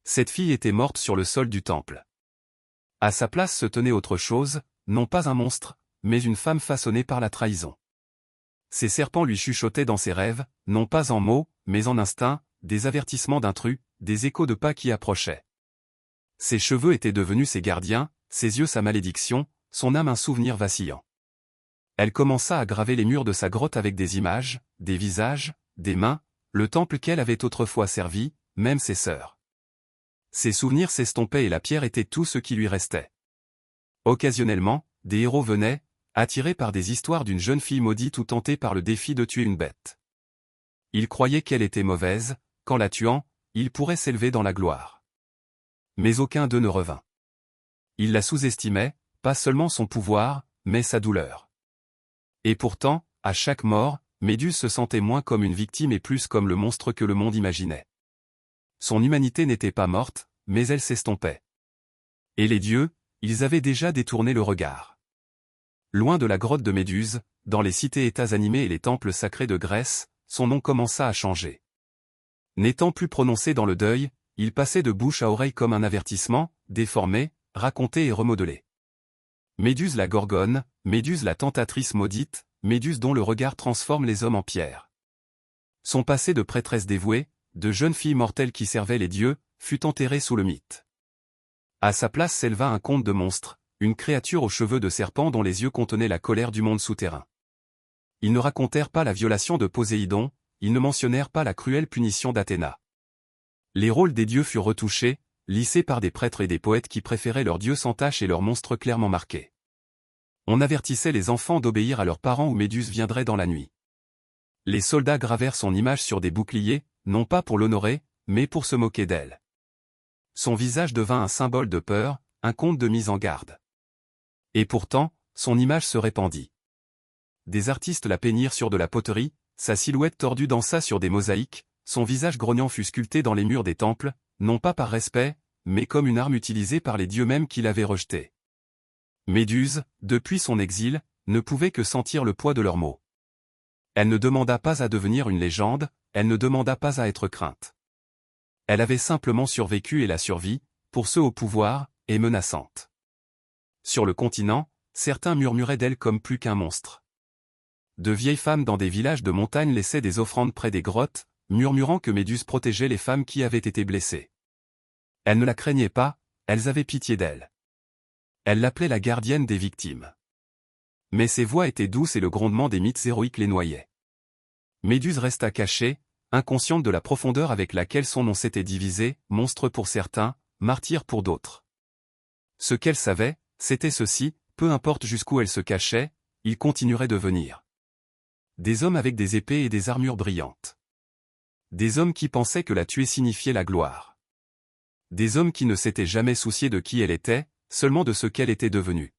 Cette fille était morte sur le sol du temple. À sa place se tenait autre chose, non pas un monstre, mais une femme façonnée par la trahison. Ces serpents lui chuchotaient dans ses rêves, non pas en mots, mais en instinct, des avertissements d'intrus, des échos de pas qui approchaient. Ses cheveux étaient devenus ses gardiens, ses yeux sa malédiction, son âme un souvenir vacillant. Elle commença à graver les murs de sa grotte avec des images, des visages, des mains, le temple qu'elle avait autrefois servi, même ses sœurs. Ses souvenirs s'estompaient et la pierre était tout ce qui lui restait. Occasionnellement, des héros venaient, attirés par des histoires d'une jeune fille maudite ou tentée par le défi de tuer une bête. Ils croyaient qu'elle était mauvaise, qu'en la tuant, ils pourraient s'élever dans la gloire. Mais aucun d'eux ne revint. Ils la sous-estimaient, pas seulement son pouvoir, mais sa douleur. Et pourtant, à chaque mort, Méduse se sentait moins comme une victime et plus comme le monstre que le monde imaginait. Son humanité n'était pas morte, mais elle s'estompait. Et les dieux, ils avaient déjà détourné le regard. Loin de la grotte de Méduse, dans les cités-états animés et les temples sacrés de Grèce, son nom commença à changer. N'étant plus prononcé dans le deuil, il passait de bouche à oreille comme un avertissement, déformé, raconté et remodelé. Méduse la gorgone, Méduse la tentatrice maudite, Méduse dont le regard transforme les hommes en pierre. Son passé de prêtresse dévouée, de jeune fille mortelle qui servait les dieux, fut enterré sous le mythe. À sa place s'éleva un conte de monstre, une créature aux cheveux de serpent dont les yeux contenaient la colère du monde souterrain. Ils ne racontèrent pas la violation de Poséidon, ils ne mentionnèrent pas la cruelle punition d'Athéna. Les rôles des dieux furent retouchés, lissés par des prêtres et des poètes qui préféraient leurs dieux sans tache et leurs monstres clairement marqués. On avertissait les enfants d'obéir à leurs parents ou Méduse viendrait dans la nuit. Les soldats gravèrent son image sur des boucliers, non pas pour l'honorer, mais pour se moquer d'elle. Son visage devint un symbole de peur, un conte de mise en garde. Et pourtant, son image se répandit. Des artistes la peignirent sur de la poterie, sa silhouette tordue dansa sur des mosaïques, son visage grognant fut sculpté dans les murs des temples, non pas par respect, mais comme une arme utilisée par les dieux mêmes qui l'avaient rejetée. Méduse, depuis son exil, ne pouvait que sentir le poids de leurs mots. Elle ne demanda pas à devenir une légende, elle ne demanda pas à être crainte. Elle avait simplement survécu et la survie, pour ceux au pouvoir, est menaçante. Sur le continent, certains murmuraient d'elle comme plus qu'un monstre. De vieilles femmes dans des villages de montagne laissaient des offrandes près des grottes, murmurant que Méduse protégeait les femmes qui avaient été blessées. Elles ne la craignaient pas, elles avaient pitié d'elle. Elles l'appelaient la gardienne des victimes. Mais ses voix étaient douces et le grondement des mythes héroïques les noyait. Méduse resta cachée, inconsciente de la profondeur avec laquelle son nom s'était divisé, monstre pour certains, martyr pour d'autres. Ce qu'elle savait, c'était ceci, peu importe jusqu'où elle se cachait, il continuerait de venir. Des hommes avec des épées et des armures brillantes. Des hommes qui pensaient que la tuer signifiait la gloire. Des hommes qui ne s'étaient jamais souciés de qui elle était, seulement de ce qu'elle était devenue.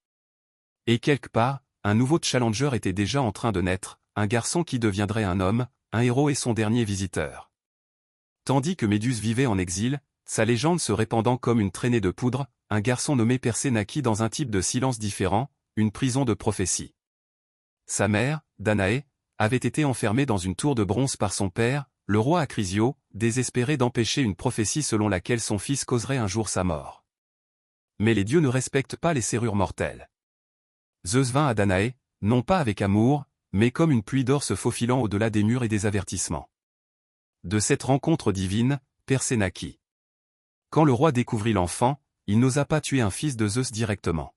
Et quelque part, un nouveau challenger était déjà en train de naître, un garçon qui deviendrait un homme, un héros et son dernier visiteur. Tandis que Méduse vivait en exil, sa légende se répandant comme une traînée de poudre, un garçon nommé Persée naquit dans un type de silence différent, une prison de prophétie. Sa mère, Danaé, avait été enfermée dans une tour de bronze par son père, le roi Acrisio, désespéré d'empêcher une prophétie selon laquelle son fils causerait un jour sa mort. Mais les dieux ne respectent pas les serrures mortelles. Zeus vint à Danaé, non pas avec amour, mais comme une pluie d'or se faufilant au-delà des murs et des avertissements. De cette rencontre divine, Persée naquit. Quand le roi découvrit l'enfant, il n'osa pas tuer un fils de Zeus directement.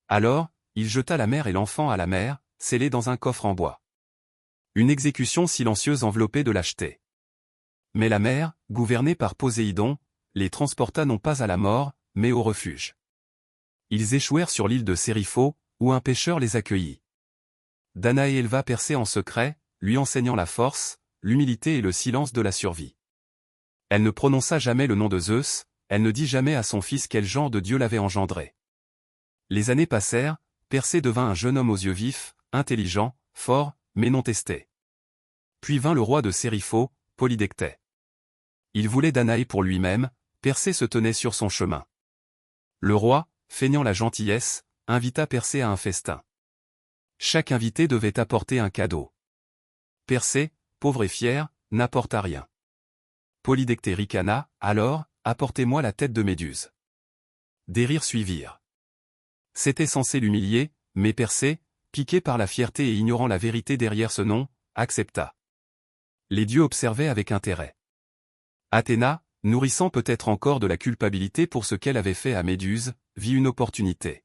Alors, il jeta la mère et l'enfant à la mer, scellés dans un coffre en bois. Une exécution silencieuse enveloppée de lâcheté. Mais la mer, gouvernée par Poséidon, les transporta non pas à la mort, mais au refuge. Ils échouèrent sur l'île de Sérifo, où un pêcheur les accueillit. Danaé éleva Persée en secret, lui enseignant la force, l'humilité et le silence de la survie. Elle ne prononça jamais le nom de Zeus, elle ne dit jamais à son fils quel genre de dieu l'avait engendré. Les années passèrent, Persée devint un jeune homme aux yeux vifs, intelligent, fort, mais non testé. Puis vint le roi de Sérifo, Polydectès. Il voulait Danaé pour lui-même, Persée se tenait sur son chemin. Le roi, feignant la gentillesse, invita Persée à un festin. Chaque invité devait apporter un cadeau. Persée, pauvre et fier, n'apporta rien. Polydectès ricana, alors, apportez-moi la tête de Méduse. Des rires suivirent. C'était censé l'humilier, mais Persée, piqué par la fierté et ignorant la vérité derrière ce nom, accepta. Les dieux observaient avec intérêt. Athéna, nourrissant peut-être encore de la culpabilité pour ce qu'elle avait fait à Méduse, vit une opportunité.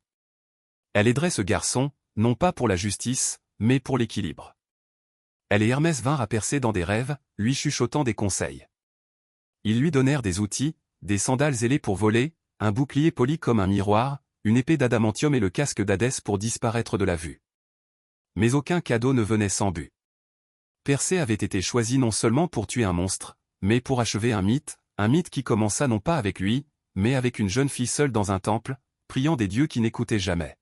Elle aiderait ce garçon, non pas pour la justice, mais pour l'équilibre. Elle et Hermès vinrent à percer dans des rêves, lui chuchotant des conseils. Ils lui donnèrent des outils, des sandales ailées pour voler, un bouclier poli comme un miroir, une épée d'adamantium et le casque d'Hadès pour disparaître de la vue. Mais aucun cadeau ne venait sans but. Persée avait été choisi non seulement pour tuer un monstre, mais pour achever un mythe qui commença non pas avec lui, mais avec une jeune fille seule dans un temple, priant des dieux qui n'écoutaient jamais.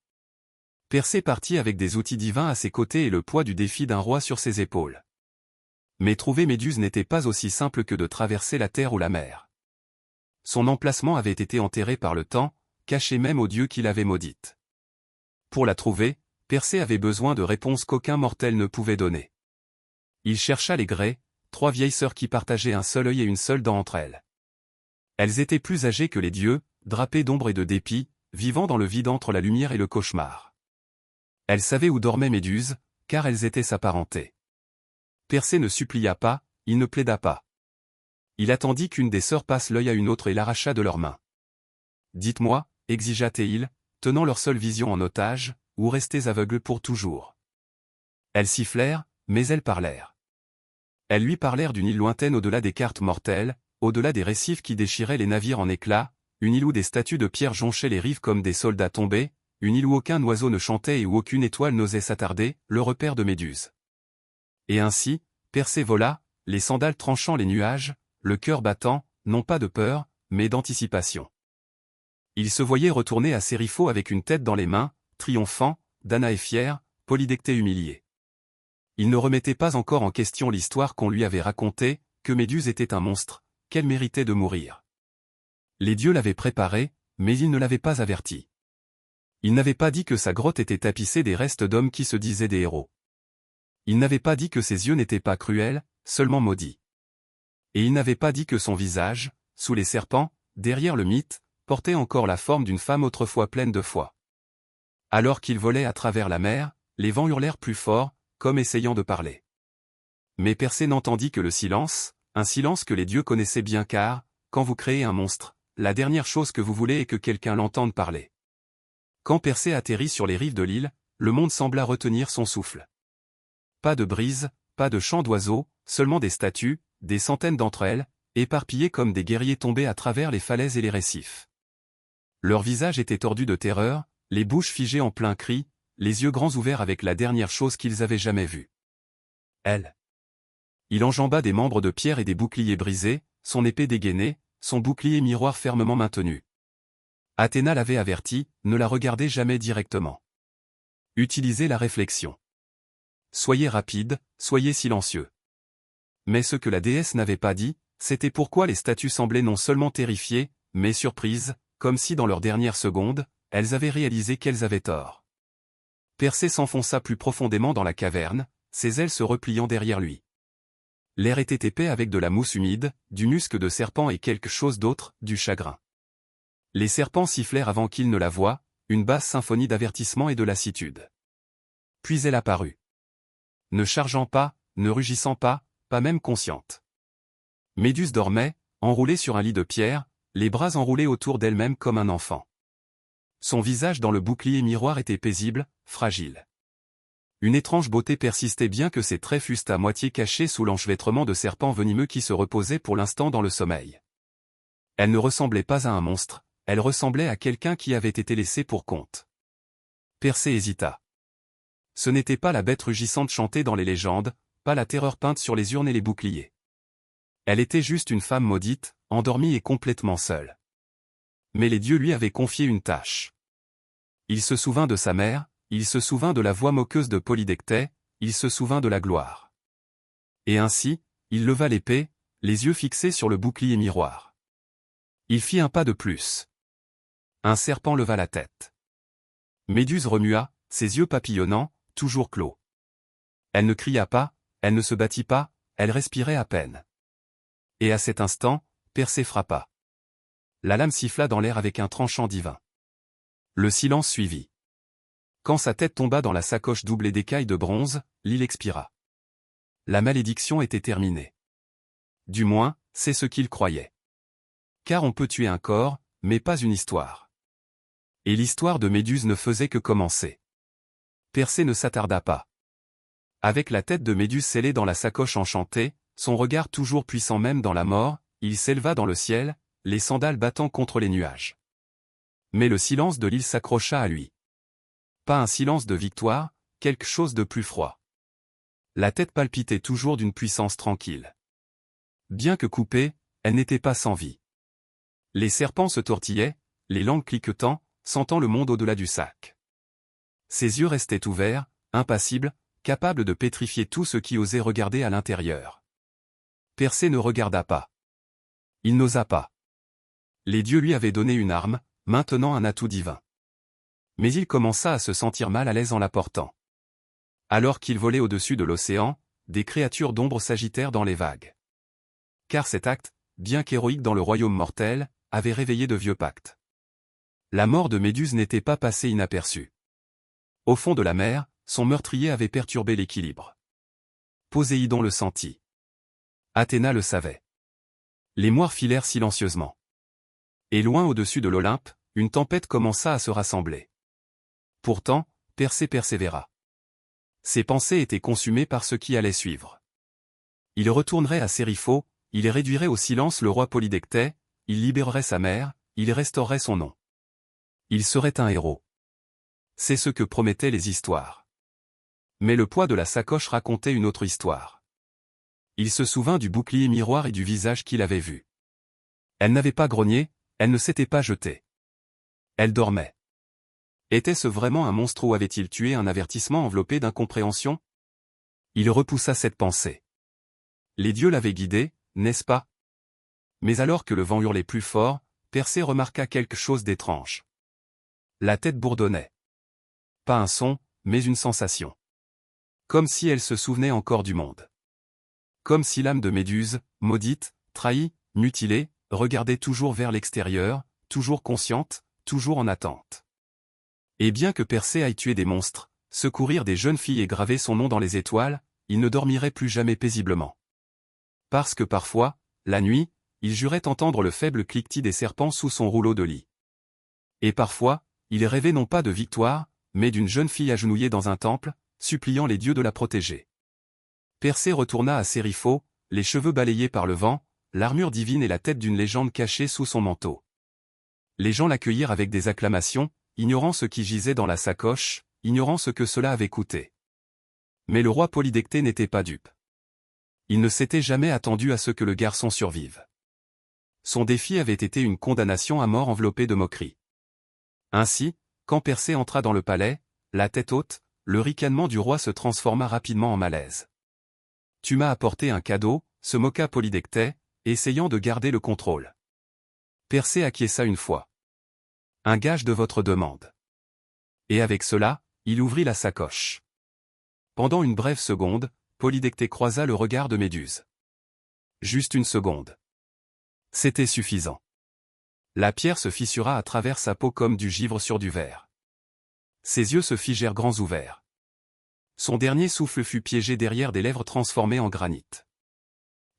Persée partit avec des outils divins à ses côtés et le poids du défi d'un roi sur ses épaules. Mais trouver Méduse n'était pas aussi simple que de traverser la terre ou la mer. Son emplacement avait été enterré par le temps, caché même aux dieux qui l'avaient maudite. Pour la trouver, Persée avait besoin de réponses qu'aucun mortel ne pouvait donner. Il chercha les Grées, 3 vieilles sœurs qui partageaient un seul œil et une seule dent entre elles. Elles étaient plus âgées que les dieux, drapées d'ombre et de dépit, vivant dans le vide entre la lumière et le cauchemar. Elles savaient où dormait Méduse, car elles étaient sa parenté. Persée ne supplia pas, il ne plaida pas. Il attendit qu'une des sœurs passe l'œil à une autre et l'arracha de leurs mains. « Dites-moi » exigea-t-il, tenant leur seule vision en otage, « ou restez aveugles pour toujours ?» Elles sifflèrent, mais elles parlèrent. Elles lui parlèrent d'une île lointaine au-delà des cartes mortelles, au-delà des récifs qui déchiraient les navires en éclats, une île où des statues de pierre jonchaient les rives comme des soldats tombés, une île où aucun oiseau ne chantait et où aucune étoile n'osait s'attarder, le repère de Méduse. Et ainsi, Persée vola, les sandales tranchant les nuages, le cœur battant, non pas de peur, mais d'anticipation. Il se voyait retourner à Sérifo avec une tête dans les mains, triomphant, Danaé fier, Polydectée humilié. Il ne remettait pas encore en question l'histoire qu'on lui avait racontée, que Méduse était un monstre, qu'elle méritait de mourir. Les dieux l'avaient préparé, mais ils ne l'avaient pas averti. Ils n'avaient pas dit que sa grotte était tapissée des restes d'hommes qui se disaient des héros. Ils n'avaient pas dit que ses yeux n'étaient pas cruels, seulement maudits. Et ils n'avaient pas dit que son visage, sous les serpents, derrière le mythe, portait encore la forme d'une femme autrefois pleine de foi. Alors qu'il volait à travers la mer, les vents hurlèrent plus fort, comme essayant de parler. Mais Persée n'entendit que le silence, un silence que les dieux connaissaient bien car, quand vous créez un monstre, la dernière chose que vous voulez est que quelqu'un l'entende parler. Quand Persée atterrit sur les rives de l'île, le monde sembla retenir son souffle. Pas de brise, pas de chant d'oiseaux, seulement des statues, des centaines d'entre elles, éparpillées comme des guerriers tombés à travers les falaises et les récifs. Leurs visages étaient tordus de terreur, les bouches figées en plein cri, les yeux grands ouverts avec la dernière chose qu'ils avaient jamais vue. Elle. Il enjamba des membres de pierre et des boucliers brisés, son épée dégainée, son bouclier miroir fermement maintenu. Athéna l'avait averti, ne la regardez jamais directement. Utilisez la réflexion. Soyez rapide, soyez silencieux. Mais ce que la déesse n'avait pas dit, c'était pourquoi les statues semblaient non seulement terrifiées, mais surprises, comme si dans leur dernière seconde, elles avaient réalisé qu'elles avaient tort. Persée s'enfonça plus profondément dans la caverne, ses ailes se repliant derrière lui. L'air était épais avec de la mousse humide, du musc de serpent et quelque chose d'autre, du chagrin. Les serpents sifflèrent avant qu'ils ne la voient, une basse symphonie d'avertissement et de lassitude. Puis elle apparut. Ne chargeant pas, ne rugissant pas, pas même consciente. Méduse dormait, enroulée sur un lit de pierre, les bras enroulés autour d'elle-même comme un enfant. Son visage dans le bouclier miroir était paisible, fragile. Une étrange beauté persistait bien que ses traits fussent à moitié cachés sous l'enchevêtrement de serpents venimeux qui se reposaient pour l'instant dans le sommeil. Elle ne ressemblait pas à un monstre, elle ressemblait à quelqu'un qui avait été laissé pour compte. Persée hésita. Ce n'était pas la bête rugissante chantée dans les légendes, pas la terreur peinte sur les urnes et les boucliers. Elle était juste une femme maudite, endormie et complètement seule. Mais les dieux lui avaient confié une tâche. Il se souvint de sa mère, il se souvint de la voix moqueuse de Polydectée, il se souvint de la gloire. Et ainsi, il leva l'épée, les yeux fixés sur le bouclier miroir. Il fit un pas de plus. Un serpent leva la tête. Méduse remua, ses yeux papillonnants, toujours clos. Elle ne cria pas, elle ne se battit pas, elle respirait à peine. Et à cet instant, Persée frappa. La lame siffla dans l'air avec un tranchant divin. Le silence suivit. Quand sa tête tomba dans la sacoche doublée d'écailles de bronze, l'île expira. La malédiction était terminée. Du moins, c'est ce qu'il croyait. Car on peut tuer un corps, mais pas une histoire. Et l'histoire de Méduse ne faisait que commencer. Persée ne s'attarda pas. Avec la tête de Méduse scellée dans la sacoche enchantée, son regard toujours puissant même dans la mort, il s'éleva dans le ciel, les sandales battant contre les nuages. Mais le silence de l'île s'accrocha à lui. Pas un silence de victoire, quelque chose de plus froid. La tête palpitait toujours d'une puissance tranquille. Bien que coupée, elle n'était pas sans vie. Les serpents se tortillaient, les langues cliquetant, sentant le monde au-delà du sac. Ses yeux restaient ouverts, impassibles, capables de pétrifier tout ce qui osait regarder à l'intérieur. Persée ne regarda pas. Il n'osa pas. Les dieux lui avaient donné une arme, maintenant un atout divin. Mais il commença à se sentir mal à l'aise en la portant. Alors qu'il volait au-dessus de l'océan, des créatures d'ombre s'agitèrent dans les vagues. Car cet acte, bien qu'héroïque dans le royaume mortel, avait réveillé de vieux pactes. La mort de Méduse n'était pas passée inaperçue. Au fond de la mer, son meurtrier avait perturbé l'équilibre. Poséidon le sentit. Athéna le savait. Les moires filèrent silencieusement. Et loin au-dessus de l'Olympe, une tempête commença à se rassembler. Pourtant, Persée persévéra. Ses pensées étaient consumées par ce qui allait suivre. Il retournerait à Sérifo, il réduirait au silence le roi Polydectès, il libérerait sa mère, il restaurerait son nom. Il serait un héros. C'est ce que promettaient les histoires. Mais le poids de la sacoche racontait une autre histoire. Il se souvint du bouclier miroir et du visage qu'il avait vu. Elle n'avait pas grogné, elle ne s'était pas jetée. Elle dormait. Était-ce vraiment un monstre ou avait-il tué un avertissement enveloppé d'incompréhension? Il repoussa cette pensée. Les dieux l'avaient guidé, n'est-ce pas? Mais alors que le vent hurlait plus fort, Persée remarqua quelque chose d'étrange. La tête bourdonnait. Pas un son, mais une sensation. Comme si elle se souvenait encore du monde. Comme si l'âme de Méduse, maudite, trahie, mutilée, regardait toujours vers l'extérieur, toujours consciente, toujours en attente. Et bien que Persée aille tuer des monstres, secourir des jeunes filles et graver son nom dans les étoiles, il ne dormirait plus jamais paisiblement. Parce que parfois, la nuit, il jurait entendre le faible cliquetis des serpents sous son rouleau de lit. Et parfois, il rêvait non pas de victoire, mais d'une jeune fille agenouillée dans un temple, suppliant les dieux de la protéger. Persée retourna à Sérifo, les cheveux balayés par le vent, l'armure divine et la tête d'une légende cachée sous son manteau. Les gens l'accueillirent avec des acclamations, ignorant ce qui gisait dans la sacoche, ignorant ce que cela avait coûté. Mais le roi Polydectès n'était pas dupe. Il ne s'était jamais attendu à ce que le garçon survive. Son défi avait été une condamnation à mort enveloppée de moqueries. Ainsi, quand Persée entra dans le palais, la tête haute, le ricanement du roi se transforma rapidement en malaise. « Tu m'as apporté un cadeau », se moqua Polydectès, essayant de garder le contrôle. Persée acquiesça une fois. « Un gage de votre demande. » Et avec cela, il ouvrit la sacoche. Pendant une brève seconde, Polydectès croisa le regard de Méduse. Juste une seconde. C'était suffisant. La pierre se fissura à travers sa peau comme du givre sur du verre. Ses yeux se figèrent grands ouverts. Son dernier souffle fut piégé derrière des lèvres transformées en granit.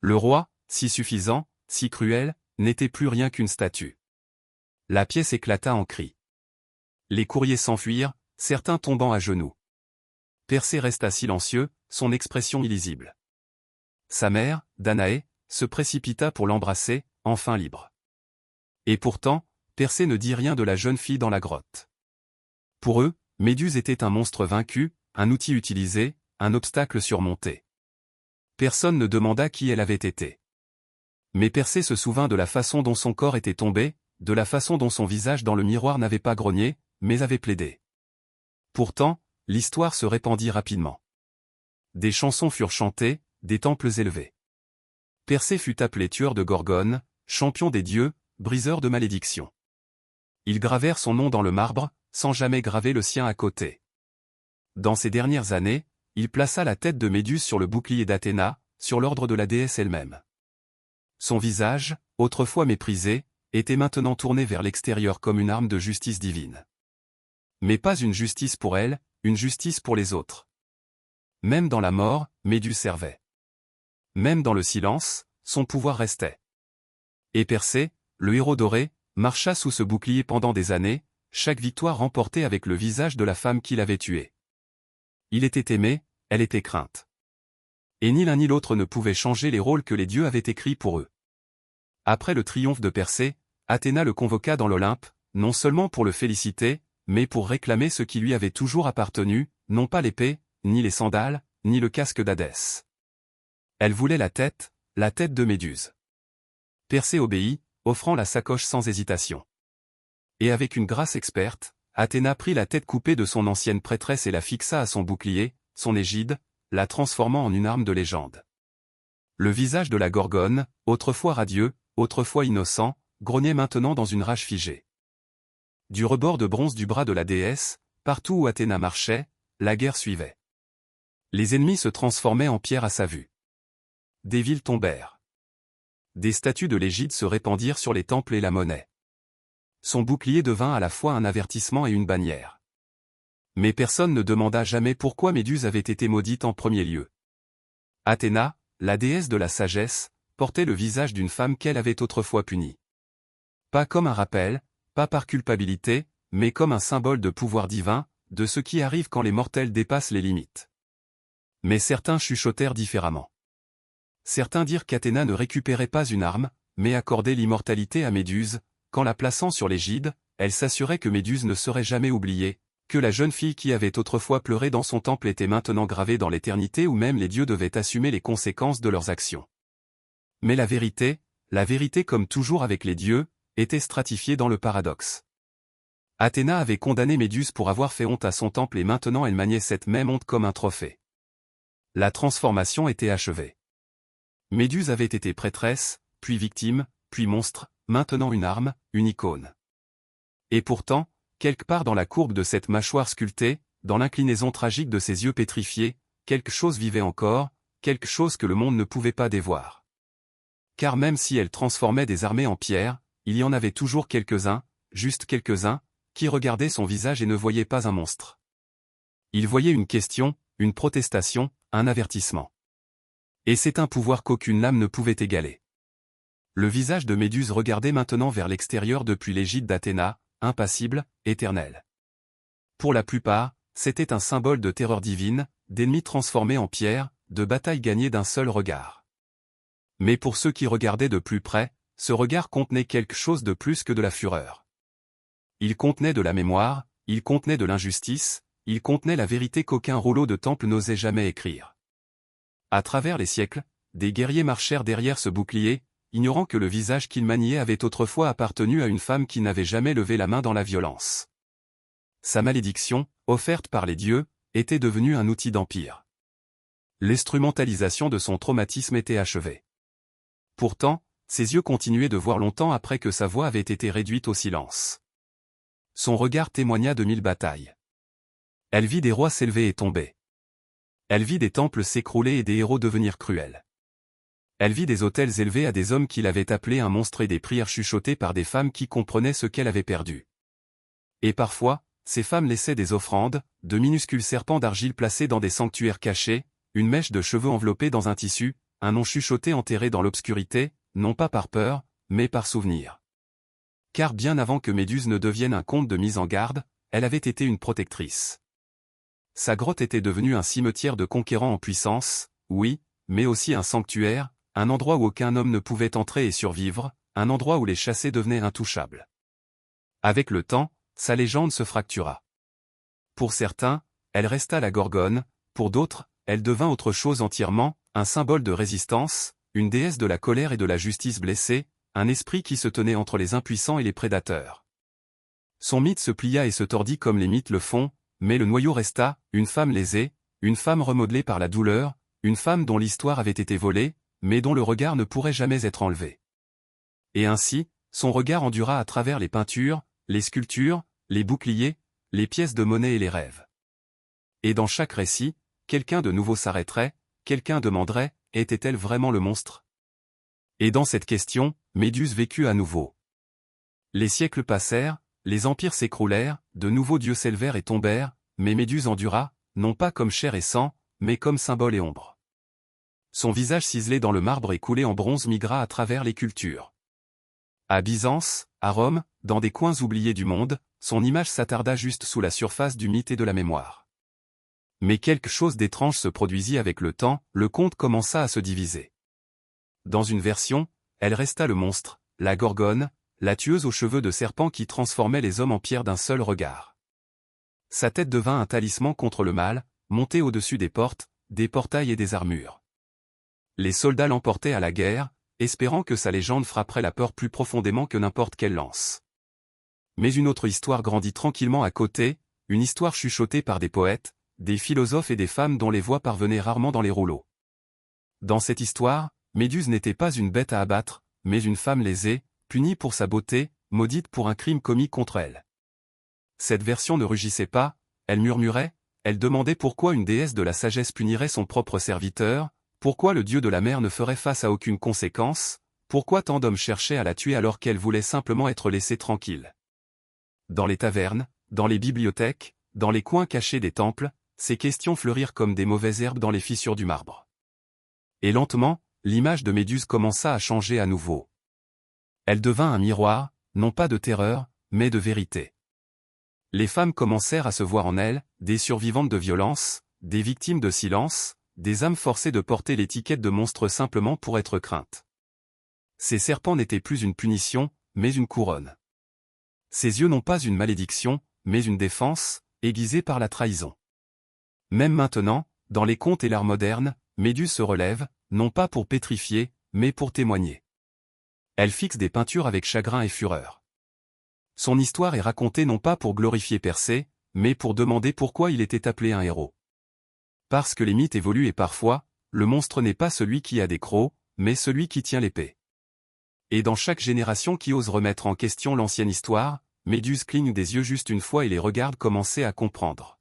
Le roi, si suffisant, si cruel, n'était plus rien qu'une statue. La pièce éclata en cris. Les courriers s'enfuirent, certains tombant à genoux. Persée resta silencieux, son expression illisible. Sa mère, Danaé, se précipita pour l'embrasser, enfin libre. Et pourtant, Persée ne dit rien de la jeune fille dans la grotte. Pour eux, Méduse était un monstre vaincu, un outil utilisé, un obstacle surmonté. Personne ne demanda qui elle avait été. Mais Persée se souvint de la façon dont son corps était tombé, de la façon dont son visage dans le miroir n'avait pas grogné, mais avait plaidé. Pourtant, l'histoire se répandit rapidement. Des chansons furent chantées, des temples élevés. Persée fut appelé tueur de Gorgones, champion des dieux, briseur de malédictions. Ils gravèrent son nom dans le marbre, sans jamais graver le sien à côté. Dans ces dernières années, il plaça la tête de Méduse sur le bouclier d'Athéna, sur l'ordre de la déesse elle-même. Son visage, autrefois méprisé, était maintenant tourné vers l'extérieur comme une arme de justice divine. Mais pas une justice pour elle, une justice pour les autres. Même dans la mort, Méduse servait. Même dans le silence, son pouvoir restait. Et Persée, le héros doré, marcha sous ce bouclier pendant des années, chaque victoire remportée avec le visage de la femme qu'il avait tuée. Il était aimé, elle était crainte. Et ni l'un ni l'autre ne pouvait changer les rôles que les dieux avaient écrits pour eux. Après le triomphe de Persée, Athéna le convoqua dans l'Olympe, non seulement pour le féliciter, mais pour réclamer ce qui lui avait toujours appartenu, non pas l'épée, ni les sandales, ni le casque d'Hadès. Elle voulait la tête de Méduse. Persée obéit, offrant la sacoche sans hésitation. Et avec une grâce experte, Athéna prit la tête coupée de son ancienne prêtresse et la fixa à son bouclier, son égide, la transformant en une arme de légende. Le visage de la Gorgone, autrefois radieux, autrefois innocent, grognait maintenant dans une rage figée. Du rebord de bronze du bras de la déesse, partout où Athéna marchait, la guerre suivait. Les ennemis se transformaient en pierre à sa vue. Des villes tombèrent. Des statues de l'égide se répandirent sur les temples et la monnaie. Son bouclier devint à la fois un avertissement et une bannière. Mais personne ne demanda jamais pourquoi Méduse avait été maudite en premier lieu. Athéna, la déesse de la sagesse, portait le visage d'une femme qu'elle avait autrefois punie. Pas comme un rappel, pas par culpabilité, mais comme un symbole de pouvoir divin, de ce qui arrive quand les mortels dépassent les limites. Mais certains chuchotèrent différemment. Certains dirent qu'Athéna ne récupérait pas une arme, mais accordait l'immortalité à Méduse. Quand la plaçant sur l'égide, elle s'assurait que Méduse ne serait jamais oubliée, que la jeune fille qui avait autrefois pleuré dans son temple était maintenant gravée dans l'éternité où même les dieux devaient assumer les conséquences de leurs actions. Mais la vérité comme toujours avec les dieux, était stratifiée dans le paradoxe. Athéna avait condamné Méduse pour avoir fait honte à son temple et maintenant elle maniait cette même honte comme un trophée. La transformation était achevée. Méduse avait été prêtresse, puis victime, puis monstre, maintenant une arme, une icône. Et pourtant, quelque part dans la courbe de cette mâchoire sculptée, dans l'inclinaison tragique de ses yeux pétrifiés, quelque chose vivait encore, quelque chose que le monde ne pouvait pas dévoir. Car même si elle transformait des armées en pierre, il y en avait toujours quelques-uns, juste quelques-uns, qui regardaient son visage et ne voyaient pas un monstre. Ils voyaient une question, une protestation, un avertissement. Et c'est un pouvoir qu'aucune lame ne pouvait égaler. Le visage de Méduse regardait maintenant vers l'extérieur depuis l'égide d'Athéna, impassible, éternel. Pour la plupart, c'était un symbole de terreur divine, d'ennemis transformés en pierre, de batailles gagnées d'un seul regard. Mais pour ceux qui regardaient de plus près, ce regard contenait quelque chose de plus que de la fureur. Il contenait de la mémoire, il contenait de l'injustice, il contenait la vérité qu'aucun rouleau de temple n'osait jamais écrire. À travers les siècles, des guerriers marchèrent derrière ce bouclier, ignorant que le visage qu'il maniait avait autrefois appartenu à une femme qui n'avait jamais levé la main dans la violence. Sa malédiction, offerte par les dieux, était devenue un outil d'empire. L'instrumentalisation de son traumatisme était achevée. Pourtant, ses yeux continuaient de voir longtemps après que sa voix avait été réduite au silence. Son regard témoigna de 1000 batailles. Elle vit des rois s'élever et tomber. Elle vit des temples s'écrouler et des héros devenir cruels. Elle vit des autels élevés à des hommes qu'il avait appelés un monstre et des prières chuchotées par des femmes qui comprenaient ce qu'elle avait perdu. Et parfois, ces femmes laissaient des offrandes, de minuscules serpents d'argile placés dans des sanctuaires cachés, une mèche de cheveux enveloppée dans un tissu, un nom chuchoté enterré dans l'obscurité, non pas par peur, mais par souvenir. Car bien avant que Méduse ne devienne un conte de mise en garde, elle avait été une protectrice. Sa grotte était devenue un cimetière de conquérants en puissance, oui, mais aussi un sanctuaire, un endroit où aucun homme ne pouvait entrer et survivre, un endroit où les chassés devenaient intouchables. Avec le temps, sa légende se fractura. Pour certains, elle resta la Gorgone, pour d'autres, elle devint autre chose entièrement, un symbole de résistance, une déesse de la colère et de la justice blessée, un esprit qui se tenait entre les impuissants et les prédateurs. Son mythe se plia et se tordit comme les mythes le font, mais le noyau resta, une femme lésée, une femme remodelée par la douleur, une femme dont l'histoire avait été volée, mais dont le regard ne pourrait jamais être enlevé. Et ainsi, son regard endura à travers les peintures, les sculptures, les boucliers, les pièces de monnaie et les rêves. Et dans chaque récit, quelqu'un de nouveau s'arrêterait, quelqu'un demanderait, était-elle vraiment le monstre? Et dans cette question, Méduse vécut à nouveau. Les siècles passèrent, Les empires s'écroulèrent, de nouveaux dieux s'élevèrent et tombèrent, mais Méduse endura, non pas comme chair et sang, mais comme symbole et ombre. Son visage ciselé dans le marbre et coulé en bronze migra à travers les cultures. À Byzance, à Rome, dans des coins oubliés du monde, son image s'attarda juste sous la surface du mythe et de la mémoire. Mais quelque chose d'étrange se produisit avec le temps, le conte commença à se diviser. Dans une version, elle resta le monstre, la gorgone, la tueuse aux cheveux de serpent qui transformait les hommes en pierre d'un seul regard. Sa tête devint un talisman contre le mal, monté au-dessus des portes, des portails et des armures. Les soldats l'emportaient à la guerre, espérant que sa légende frapperait la peur plus profondément que n'importe quelle lance. Mais une autre histoire grandit tranquillement à côté, une histoire chuchotée par des poètes, des philosophes et des femmes dont les voix parvenaient rarement dans les rouleaux. Dans cette histoire, Méduse n'était pas une bête à abattre, mais une femme lésée, punie pour sa beauté, maudite pour un crime commis contre elle. Cette version ne rugissait pas, elle murmurait, elle demandait pourquoi une déesse de la sagesse punirait son propre serviteur, pourquoi le dieu de la mer ne ferait face à aucune conséquence, pourquoi tant d'hommes cherchaient à la tuer alors qu'elle voulait simplement être laissée tranquille. Dans les tavernes, dans les bibliothèques, dans les coins cachés des temples, ces questions fleurirent comme des mauvaises herbes dans les fissures du marbre. Et lentement, l'image de Méduse commença à changer à nouveau. Elle devint un miroir, non pas de terreur, mais de vérité. Les femmes commencèrent à se voir en elle, des survivantes de violence, des victimes de silence, des âmes forcées de porter l'étiquette de monstre simplement pour être craintes. Ces serpents n'étaient plus une punition, mais une couronne. Ces yeux n'ont pas une malédiction, mais une défense, aiguisée par la trahison. Même maintenant, dans les contes et l'art moderne, Méduse se relève, non pas pour pétrifier, mais pour témoigner. Elle fixe des peintures avec chagrin et fureur. Son histoire est racontée non pas pour glorifier Persée, mais pour demander pourquoi il était appelé un héros. Parce que les mythes évoluent et parfois, le monstre n'est pas celui qui a des crocs, mais celui qui tient l'épée. Et dans chaque génération qui ose remettre en question l'ancienne histoire, Méduse cligne des yeux juste une fois et les regarde commencer à comprendre.